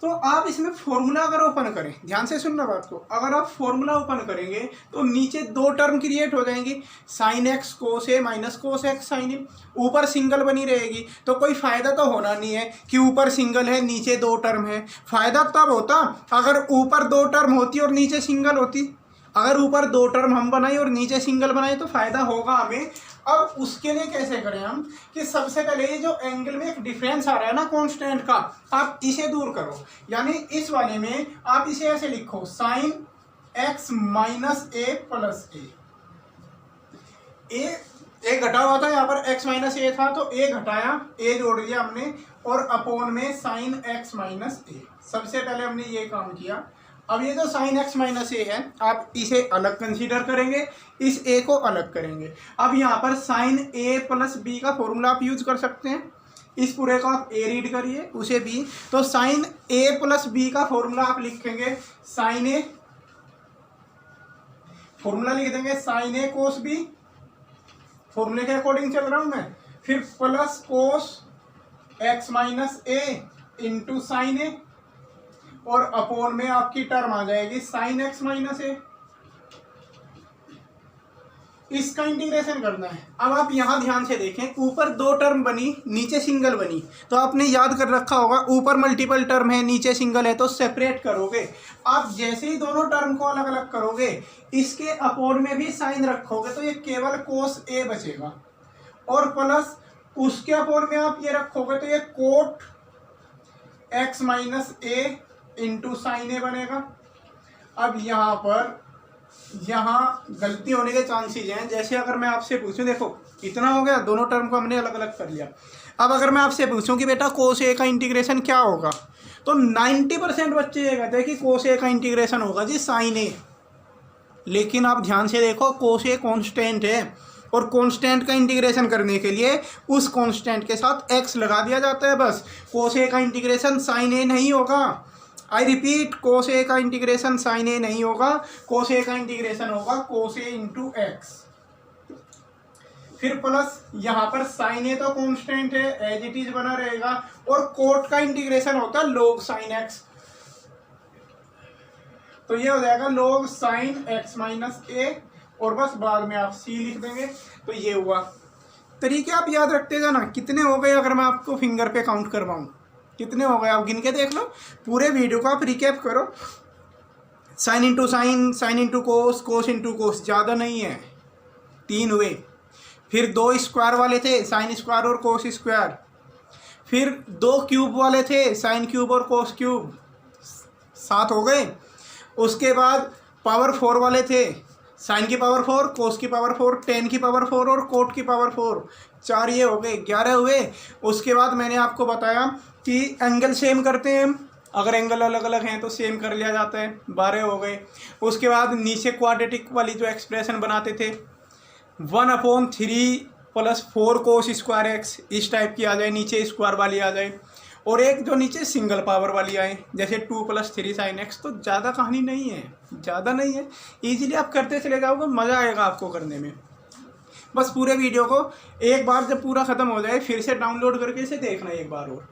तो आप इसमें फॉर्मूला अगर ओपन करें, ध्यान से सुनना बात को, अगर आप फॉर्मूला ओपन करेंगे तो नीचे 2 टर्म क्रिएट हो जाएंगी, sin x cos a - cos x sin a। ऊपर सिंगल बनी रहेगी, तो कोई फ़ायदा तो होना नहीं है कि ऊपर सिंगल है नीचे 2 टर्म है। फ़ायदा तब होता अगर ऊपर 2 टर्म होती और नीचे सिंगल होती। अगर ऊपर 2 टर्म हम बनाए और नीचे सिंगल बनाए तो फ़ायदा होगा हमें। अब उसके लिए कैसे करें हम कि सबसे पहले ये जो एंगल में एक डिफरेंस आ रहा है ना कांस्टेंट का, आप इसे दूर करो। यानी इस वाले में आप इसे ऐसे लिखो, sin x - a plus a घटा हुआ था, यहाँ पर x - a था तो a घटाया, a जोड़ दिया हमने और अपॉन में sin x - a। सबसे पहले हमने ये काम किया। अब ये जो sin x - a है, आप इसे अलग कंसीडर करेंगे, इस a को अलग करेंगे। अब यहाँ पर sin a प्लस b का फॉर्मूला आप यूज कर सकते हैं। इस पूरे को आप a रीड करिए, उसे b। तो sin a प्लस b का फॉर्मूला आप लिखेंगे sin a, फॉर्मूला लिख देंगे sin a cos b, फॉर्मूले के अकॉर्डिंग चल रहा हूँ मैं। फिर plus cos x - a into sin a और अपॉन में आपकी टर्म आ जाएगी sin x - a। इसका इंटीग्रेशन करना है। अब आप यहाँ ध्यान से देखें, ऊपर दो टर्म बनी, नीचे सिंगल बनी, तो आपने याद कर रखा होगा ऊपर मल्टीपल टर्म है, नीचे सिंगल है, तो सेपरेट करोगे। आप जैसे ही दोनों टर्म को अलग अलग करोगे, इसके अपोज में भी साइन रखोगे, तो ये केवल कोस ए बचेगा, और प्लस उसके अपोज में आप ये रखोगे तो ये कोट एक्स माइनस ए इंटू साइन ए बनेगा। अब यहाँ गलती होने के चांसेस हैं। जैसे अगर मैं आपसे पूछूं, देखो इतना हो गया, दोनों टर्म को हमने अलग अलग कर लिया। अब अगर मैं आपसे पूछूं कि बेटा कोस ए का इंटीग्रेशन क्या होगा, तो 90% बच्चे ये कहते हैं कि कोस ए का इंटीग्रेशन होगा जी साइन ए। लेकिन आप ध्यान से देखो, कोस ए कॉन्स्टेंट है, और कॉन्स्टेंट का इंटीग्रेशन करने के लिए उस कॉन्स्टेंट के साथ एक्स लगा दिया जाता है बस। कोस ए का इंटीग्रेशन साइन ए नहीं होगा। आई रिपीट, कोस ए का इंटीग्रेशन साइन ए नहीं होगा, कोस ए का इंटीग्रेशन होगा कोस ए इंटू एक्स। फिर प्लस यहाँ पर साइन ए तो कांस्टेंट है, एज इट इज बना रहेगा, और कोट का इंटीग्रेशन होता है log साइन एक्स, तो ये हो जाएगा log साइन एक्स माइनस ए, और बस बाद में आप सी लिख देंगे। तो ये हुआ। तरीके आप याद रखते जाना। कितने हो गए अगर मैं आपको फिंगर पे काउंट करवाऊँ, कितने हो गए आप गिन के देख लो। पूरे वीडियो को आप रिकैप करो। Sine into sine, sine into cos, cos into cos, ज़्यादा नहीं है, 3 हुए। फिर 2 स्क्वायर वाले थे, साइन स्क्वायर और कोस स्क्वायर। फिर 2 क्यूब वाले थे, साइन क्यूब और कोस क्यूब, 7 हो गए। उसके बाद पावर 4 वाले थे, साइन की पावर 4, कोस की पावर 4, टेन की पावर 4 और कोट की पावर 4, 4 ये हो गए, 11 हुए। उसके बाद मैंने आपको बताया कि एंगल सेम करते हैं, अगर एंगल अलग अलग हैं तो सेम कर लिया जाता है, 12 हो गए। उसके बाद नीचे क्वाड्रेटिक वाली जो एक्सप्रेशन बनाते थे, 1/3 + 4 कोस स्क्वायर एक्स, इस टाइप की आ जाए, नीचे स्क्वायर वाली आ जाए, और एक जो नीचे सिंगल पावर वाली आए, जैसे 2 + 3 साइन एक्स। तो ज़्यादा कहानी नहीं है, ज़्यादा नहीं है, ईजिली आप करते चले जाओगे, मज़ा आएगा आपको करने में। बस पूरे वीडियो को एक बार जब पूरा ख़त्म हो जाए फिर से डाउनलोड करके इसे देखना एक बार और।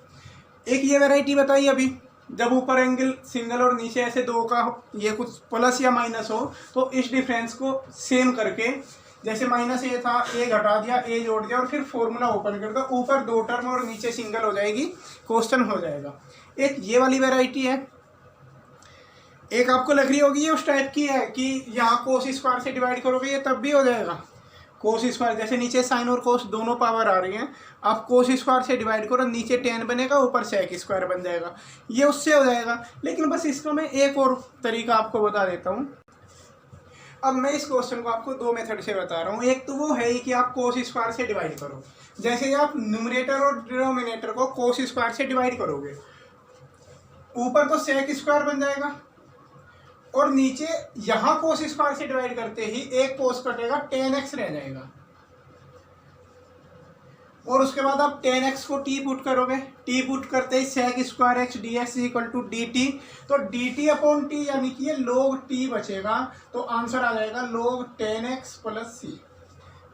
एक ये वैरायटी बताई अभी, जब ऊपर एंगल सिंगल और नीचे ऐसे 2 का ये कुछ प्लस या माइनस हो, तो इस डिफरेंस को सेम करके, जैसे माइनस ए था, ए घटा दिया, ए जोड़ दिया, और फिर फॉर्मूला ओपन कर दो, ऊपर 2 टर्म और नीचे सिंगल हो जाएगी, क्वेश्चन हो जाएगा। एक ये वाली वैरायटी है। एक आपको लग रही होगी ये उस टाइप की है कि यहाँ कोस स्क्वायर से डिवाइड करोगे ये तब भी हो जाएगा। कोस स्क्वायर, जैसे नीचे साइन और कोस दोनों पावर आ रही हैं, आप कोस स्क्वायर से डिवाइड करो, नीचे 10 बनेगा, ऊपर सेक स्क्वायर बन जाएगा, ये उससे हो जाएगा। लेकिन बस इसका मैं एक और तरीका आपको बता देता हूँ। अब मैं इस क्वेश्चन को आपको 2 मेथड से बता रहा हूँ। एक तो वो है ही कि आप कोस स्क्वायर से डिवाइड करो, जैसे आप न्यूमरेटर और डिनोमिनेटर को कोस स्क्वायर से डिवाइड करोगे, ऊपर तो सेक स्क्वायर बन जाएगा, और नीचे यहाँ कोस स्क्वायर से डिवाइड करते ही एक कोस कटेगा, 10x रह जाएगा, और उसके बाद आप 10x को t पुट करोगे, t पुट करते ही sec square x dx = dt, तो dt/t यानी कि ये log t बचेगा, तो आंसर आ जाएगा log 10x + c।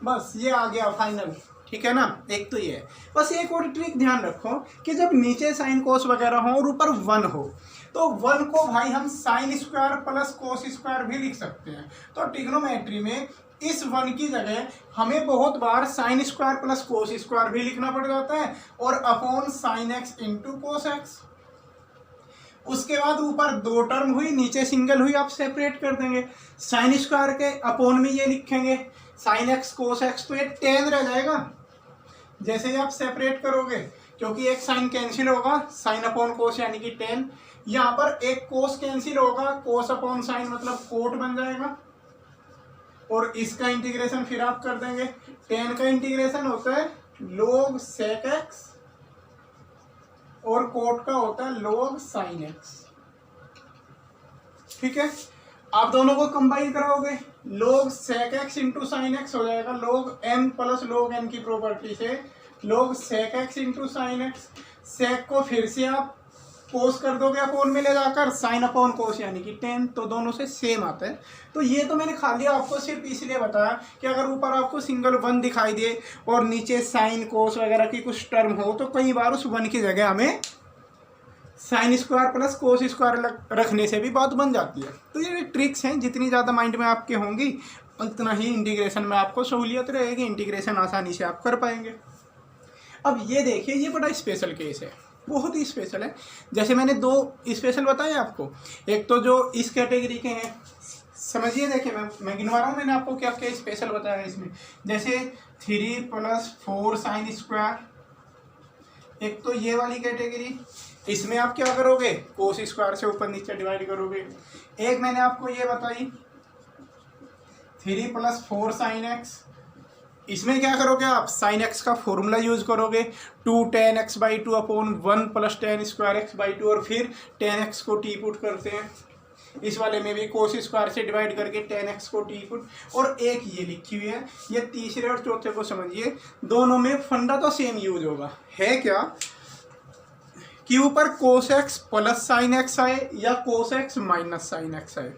बस ये आ गया फाइनल, ठीक है ना। एक तो ये है। बस एक और ट्रिक ध्यान रखो कि जब नीचे साइन कोस वगैरह हो और ऊपर 1 हो, तो 1 को भाई हम साइन स्क्वायर + कोस स्क्वायर भी लिख सकते हैं। तो ट्रिग्नोमेट्री में इस 1 की जगह हमें बहुत बार साइन स्क्वायर + कोस स्क्वायर भी लिखना पड़ जाता है, और upon sine x into cos x. उसके बाद ऊपर 2 टर्म हुई, नीचे सिंगल हुई, आप सेपरेट कर देंगे। साइन स्क्वायर के अपॉन में ये लिखेंगे साइन एक्स कोस एक्स, तो ये 10 रह जाएगा। जैसे ही आप सेपरेट करोगे, क्योंकि एक साइन कैंसिल होगा, साइन अपॉन कोस यानी कि 10, यहाँ पर एक कोस कैंसिल होगा, कोस अपॉन साइन मतलब कोट बन जाएगा, और इसका इंटीग्रेशन फिर आप कर देंगे। 10 का इंटीग्रेशन होता है log sec x, और कोट का होता है log sin x, ठीक है। आप दोनों को कंबाइन कराओगे, log sec x into sine x हो जाएगा log n + log n की प्रॉपर्टी से log sec x into sine x. sec को फिर से आप कोस कर दोगे अपॉन में ले जाकर, साइन अपॉन कोस यानी कि 10, तो दोनों से सेम आता है। तो ये तो मैंने खाली आपको सिर्फ इसलिए बताया कि अगर ऊपर आपको सिंगल 1 दिखाई दे और नीचे साइन कोस वगैरह की कुछ टर्म हो, तो कई बार उस 1 की जगह हमें साइन स्क्वायर + कोस स्क्वायर रखने से भी बात बन जाती है। तो ये ट्रिक्स हैं, जितनी ज़्यादा माइंड में आपके होंगी उतना ही इंटीग्रेशन में आपको सहूलियत रहेगी, इंटीग्रेशन आसानी से आप कर पाएंगे। अब ये देखिए, ये बड़ा स्पेशल केस है, बहुत ही स्पेशल है। जैसे मैंने दो स्पेशल बताए आपको, एक तो जो इस कैटेगरी के हैं, समझिए, देखिए मैं गिनवा रहा हूँ, मैंने आपको क्या क्या स्पेशल बताया इसमें। जैसे 3 + 4 sin स्क्वायर, एक तो ये वाली कैटेगरी, इसमें आप क्या करोगे, कोस स्क्वायर से ऊपर नीचे डिवाइड करोगे। एक मैंने आपको ये बताई 3 + 4 sin x, इसमें क्या करोगे आप, sin x का फॉर्मूला यूज करोगे, 2 tan x/2 upon 1 + tan square x/2, और फिर tan x को टी पुट करते हैं। इस वाले में भी कोस स्क्वायर से डिवाइड करके tan x को टी पुट, और एक ये लिखी हुई है, ये तीसरे और चौथे को समझिए, दोनों में फंडा तो सेम यूज होगा, है क्या कि ऊपर cos x + sin x आए या cos x - sin x आए,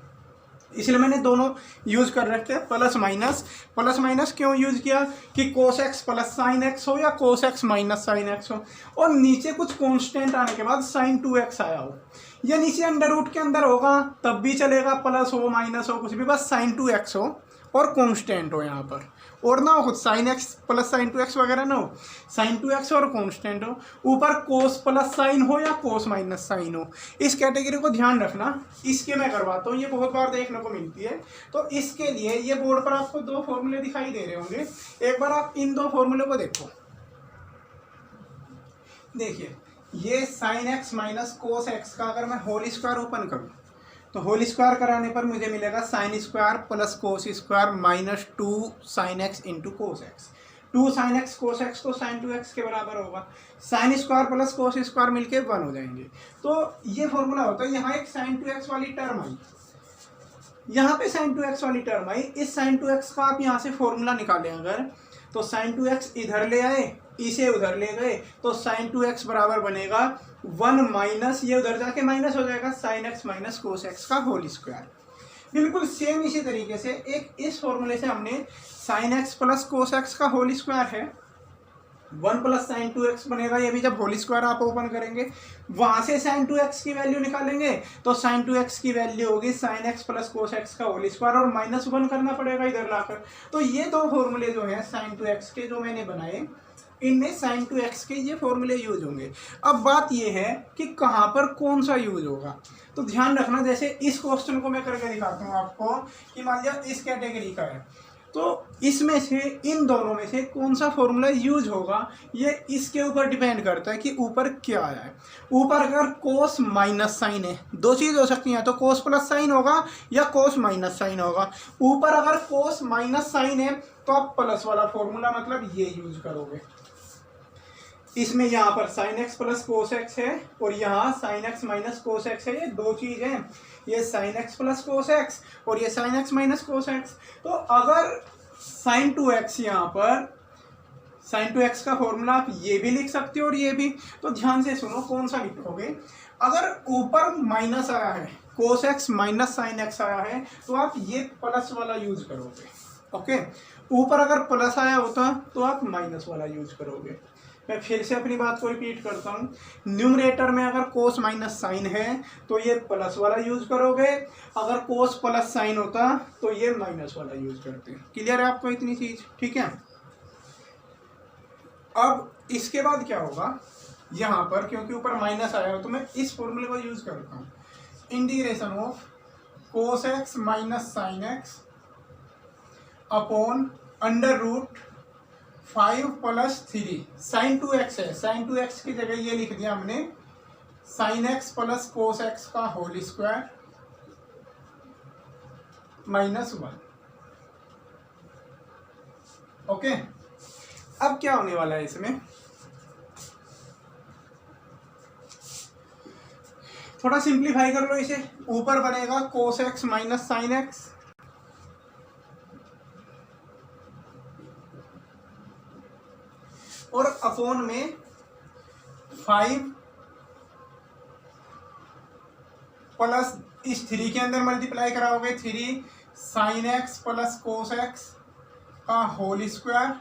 इसलिए मैंने दोनों यूज कर रखे हैं। प्लस माइनस क्यों यूज किया कि cos x + sin x हो या cos x - sin x हो, और नीचे कुछ कांस्टेंट आने के बाद sin 2x आया हो, या नीचे अंडर रूट के अंदर होगा तब भी चलेगा, प्लस हो माइनस हो कुछ भी, बस sin 2x हो और कांस्टेंट हो यहाँ पर, और ना हो sin x + sin 2x वगैरह ना हो, sin 2x और कांस्टेंट हो, ऊपर cos + sin हो या cos - sin हो। इस कैटेगरी को ध्यान रखना, इसके मैं करवाता हूँ, ये बहुत बार देखने को मिलती है। तो इसके लिए ये बोर्ड पर आपको दो फॉर्मूले दिखाई दे रहे होंगे, एक बार आप इन दो फॉर्मूले को देखो। देखिए, ये sin x - cos x का अगर मैं होल स्क्वायर ओपन करूँ तो होल स्क्वायर कराने पर मुझे मिलेगा sin square + cos square - 2 sin x × cos x। 2 sin x cos x तो sin 2x के बराबर होगा, sin स्क्वायर + cos स्क्वायर मिलके 1 हो जाएंगे। तो ये फॉर्मूला होता है, यहाँ एक sin 2x वाली टर्म आई, यहाँ पे sin 2x वाली टर्म आई, इस sin 2x का आप यहाँ से फॉर्मूला निकालें अगर, तो sin 2x इधर ले आए, इसे उधर ले गए, तो sin 2x बराबर बनेगा 1 माइनस, ये उधर जाके माइनस हो जाएगा, sin x - cos x का होल स्क्वायर। बिल्कुल सेम इसी तरीके से एक इस फॉर्मूले से हमने sin x + cos x का होल स्क्वायर है, 1 + sin 2x बनेगा, ये भी जब होल स्क्वायर आप ओपन करेंगे, वहां से sin 2x की वैल्यू निकालेंगे तो sin 2x की वैल्यू होगी sin x + cos x का होल स्क्वायर, और -1 करना पड़ेगा इधर लाकर। तो ये दो फॉर्मूले जो हैं sin 2x के जो मैंने बनाए, इनमें sin 2x के ये फॉर्मूले यूज होंगे। अब बात ये है कि कहाँ पर कौन सा यूज होगा, तो ध्यान रखना। जैसे इस क्वेश्चन को मैं करके दिखाता हूँ आपको कि मान लिया इस कैटेगरी का है, तो इसमें से इन दोनों में से कौन सा फॉर्मूला यूज होगा, ये इसके ऊपर डिपेंड करता है कि ऊपर क्या आया है। ऊपर अगर cos - sin है, दो चीज़ हो सकती हैं, तो cos + sin होगा या cos - sin होगा। ऊपर अगर cos - sin है तो आप प्लस वाला फॉर्मूला मतलब ये यूज करोगे। इसमें यहाँ पर sin x + cos x है और यहाँ sin x - cos x है, ये दो चीज़ हैं, ये sin x + cos x और ये sin x - cos x। तो अगर sin 2x यहाँ पर sin 2x का फॉर्मूला आप ये भी लिख सकते हो और ये भी, तो ध्यान से सुनो कौन सा लिखोगे। अगर ऊपर माइनस आया है, cos x - sin x आया है, तो आप ये प्लस वाला यूज करोगे, ओके। ऊपर अगर प्लस आया होता तो आप माइनस वाला यूज करोगे। मैं फिर से अपनी बात को रिपीट करता हूँ, न्यूमरेटर में अगर cos - sin है तो ये प्लस वाला यूज करोगे, अगर cos + sin होता तो ये माइनस वाला यूज करते। क्लियर है आपको इतनी चीज, ठीक है। अब इसके बाद क्या होगा, यहाँ पर क्योंकि ऊपर माइनस आया हो तो मैं इस फॉर्मूले को यूज करता हूँ, integration of cos x - sin x upon √5 + 3 sin 2x है, sin 2x की जगह ये लिख दिया हमने sin x + cos x का होल स्क्वायर -1, ओके। अब क्या होने वाला है इसमें, थोड़ा सिंप्लीफाई कर लो इसे। ऊपर बनेगा cos x - sin x और अपॉन में 5 प्लस इस 3 के अंदर मल्टीप्लाई कराओगे 3 sin x + cos x का होल स्क्वायर,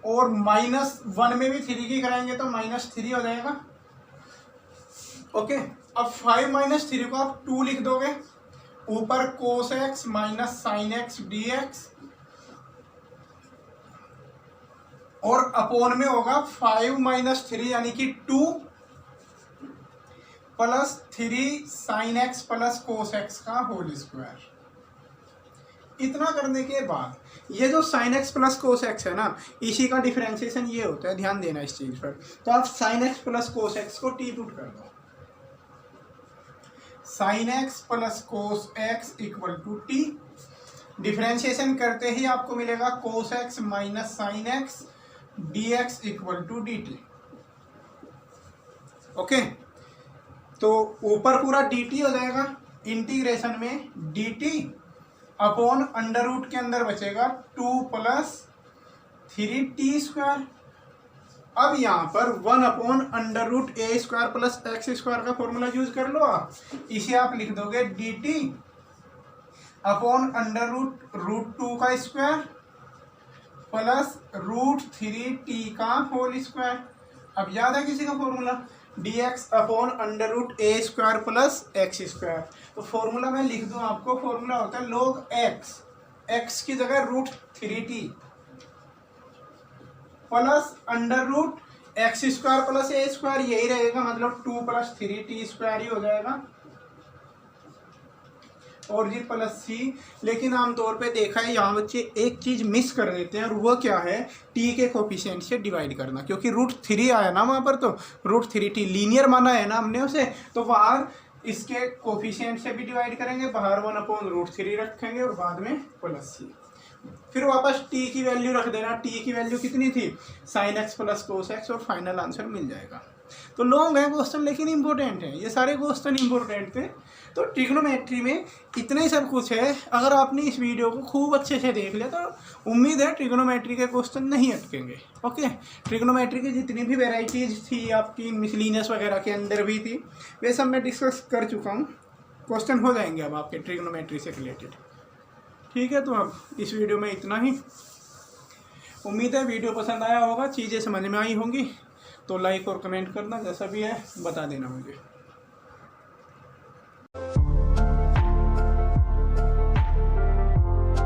और -1 में भी 3 की कराएंगे तो -3 हो जाएगा, ओके। अब 5 - 3 को आप 2 लिख दोगे, ऊपर कोस x minus sine x d x, और अपोन में होगा 5 माइनस 3 यानी कि 2 plus 3 sign x plus cos x का होल स्क्वायर। इतना करने के बाद ये जो sign x plus cos x है ना, इसी का डिफरेंशिएशन ये होता है, ध्यान देना इस चीज पर। तो आप sine x plus cos x को टी पुट कर दो, sine x plus cos x equal to t. Differentiation करते ही आपको मिलेगा cos x minus sine x d x equal to d t. Okay, तो ऊपर पूरा डी टी हो जाएगा, इंटीग्रेशन में d t upon under root के अंदर बचेगा 2 प्लस 3 टी स्क्वायर। अब यहाँ पर 1 upon under root a square plus x square का फॉर्मूला यूज कर लो आप। इसे आप लिख दोगे d t upon under root 2 का स्क्वायर प्लस रूट 3 टी का होल स्क्वायर। अब याद है किसी का formula, d x upon under root a square plus x square. तो फॉर्मूला मैं लिख दूं आपको, फॉर्मूला होता है log एक्स, एक्स की जगह root 3 t plus under root x square plus a square, यही रहेगा, मतलब 2 प्लस 3 टी स्क्वायर ही हो जाएगा, और जी प्लस सी। लेकिन आमतौर पे देखा है यहाँ बच्चे एक चीज़ मिस कर देते हैं, और वो क्या है, टी के कोफिशिएंट से डिवाइड करना, क्योंकि रूट 3 आया ना वहाँ पर, तो रूट 3 टी लीनियर माना है ना हमने उसे, तो बाहर इसके कोफिशिएंट से भी डिवाइड करेंगे, बाहर 1 अपॉन रूट 3 रखेंगे और बाद में प्लस सी। फिर वापस टी की वैल्यू रख देना, टी की वैल्यू कितनी थी, sign x plus cos x, और फाइनल आंसर मिल जाएगा। तो लॉन्ग है क्वेश्चन लेकिन इंपॉर्टेंट है, ये सारे क्वेश्चन इंपॉर्टेंट थे। तो ट्रिग्नोमेट्री में इतना ही सब कुछ है। अगर आपने इस वीडियो को खूब अच्छे से देख लिया तो उम्मीद है ट्रिग्नोमेट्री के क्वेश्चन नहीं अटकेंगे। ओके, ट्रिग्नोमेट्री की जितनी भी वेराइटीज़ थी आपकी मिसलिनियस वगैरह के अंदर भी थी, वे सब मैं डिस्कस कर चुका हूँ, क्वेश्चन हो जाएंगे अब आपके ट्रिग्नोमेट्री से रिलेटेड। ठीक है, तो अब इस वीडियो में इतना ही। उम्मीद है वीडियो पसंद आया होगा, चीज़ें समझ में आई होंगी, तो लाइक और कमेंट करना, जैसा भी है बता देना मुझे।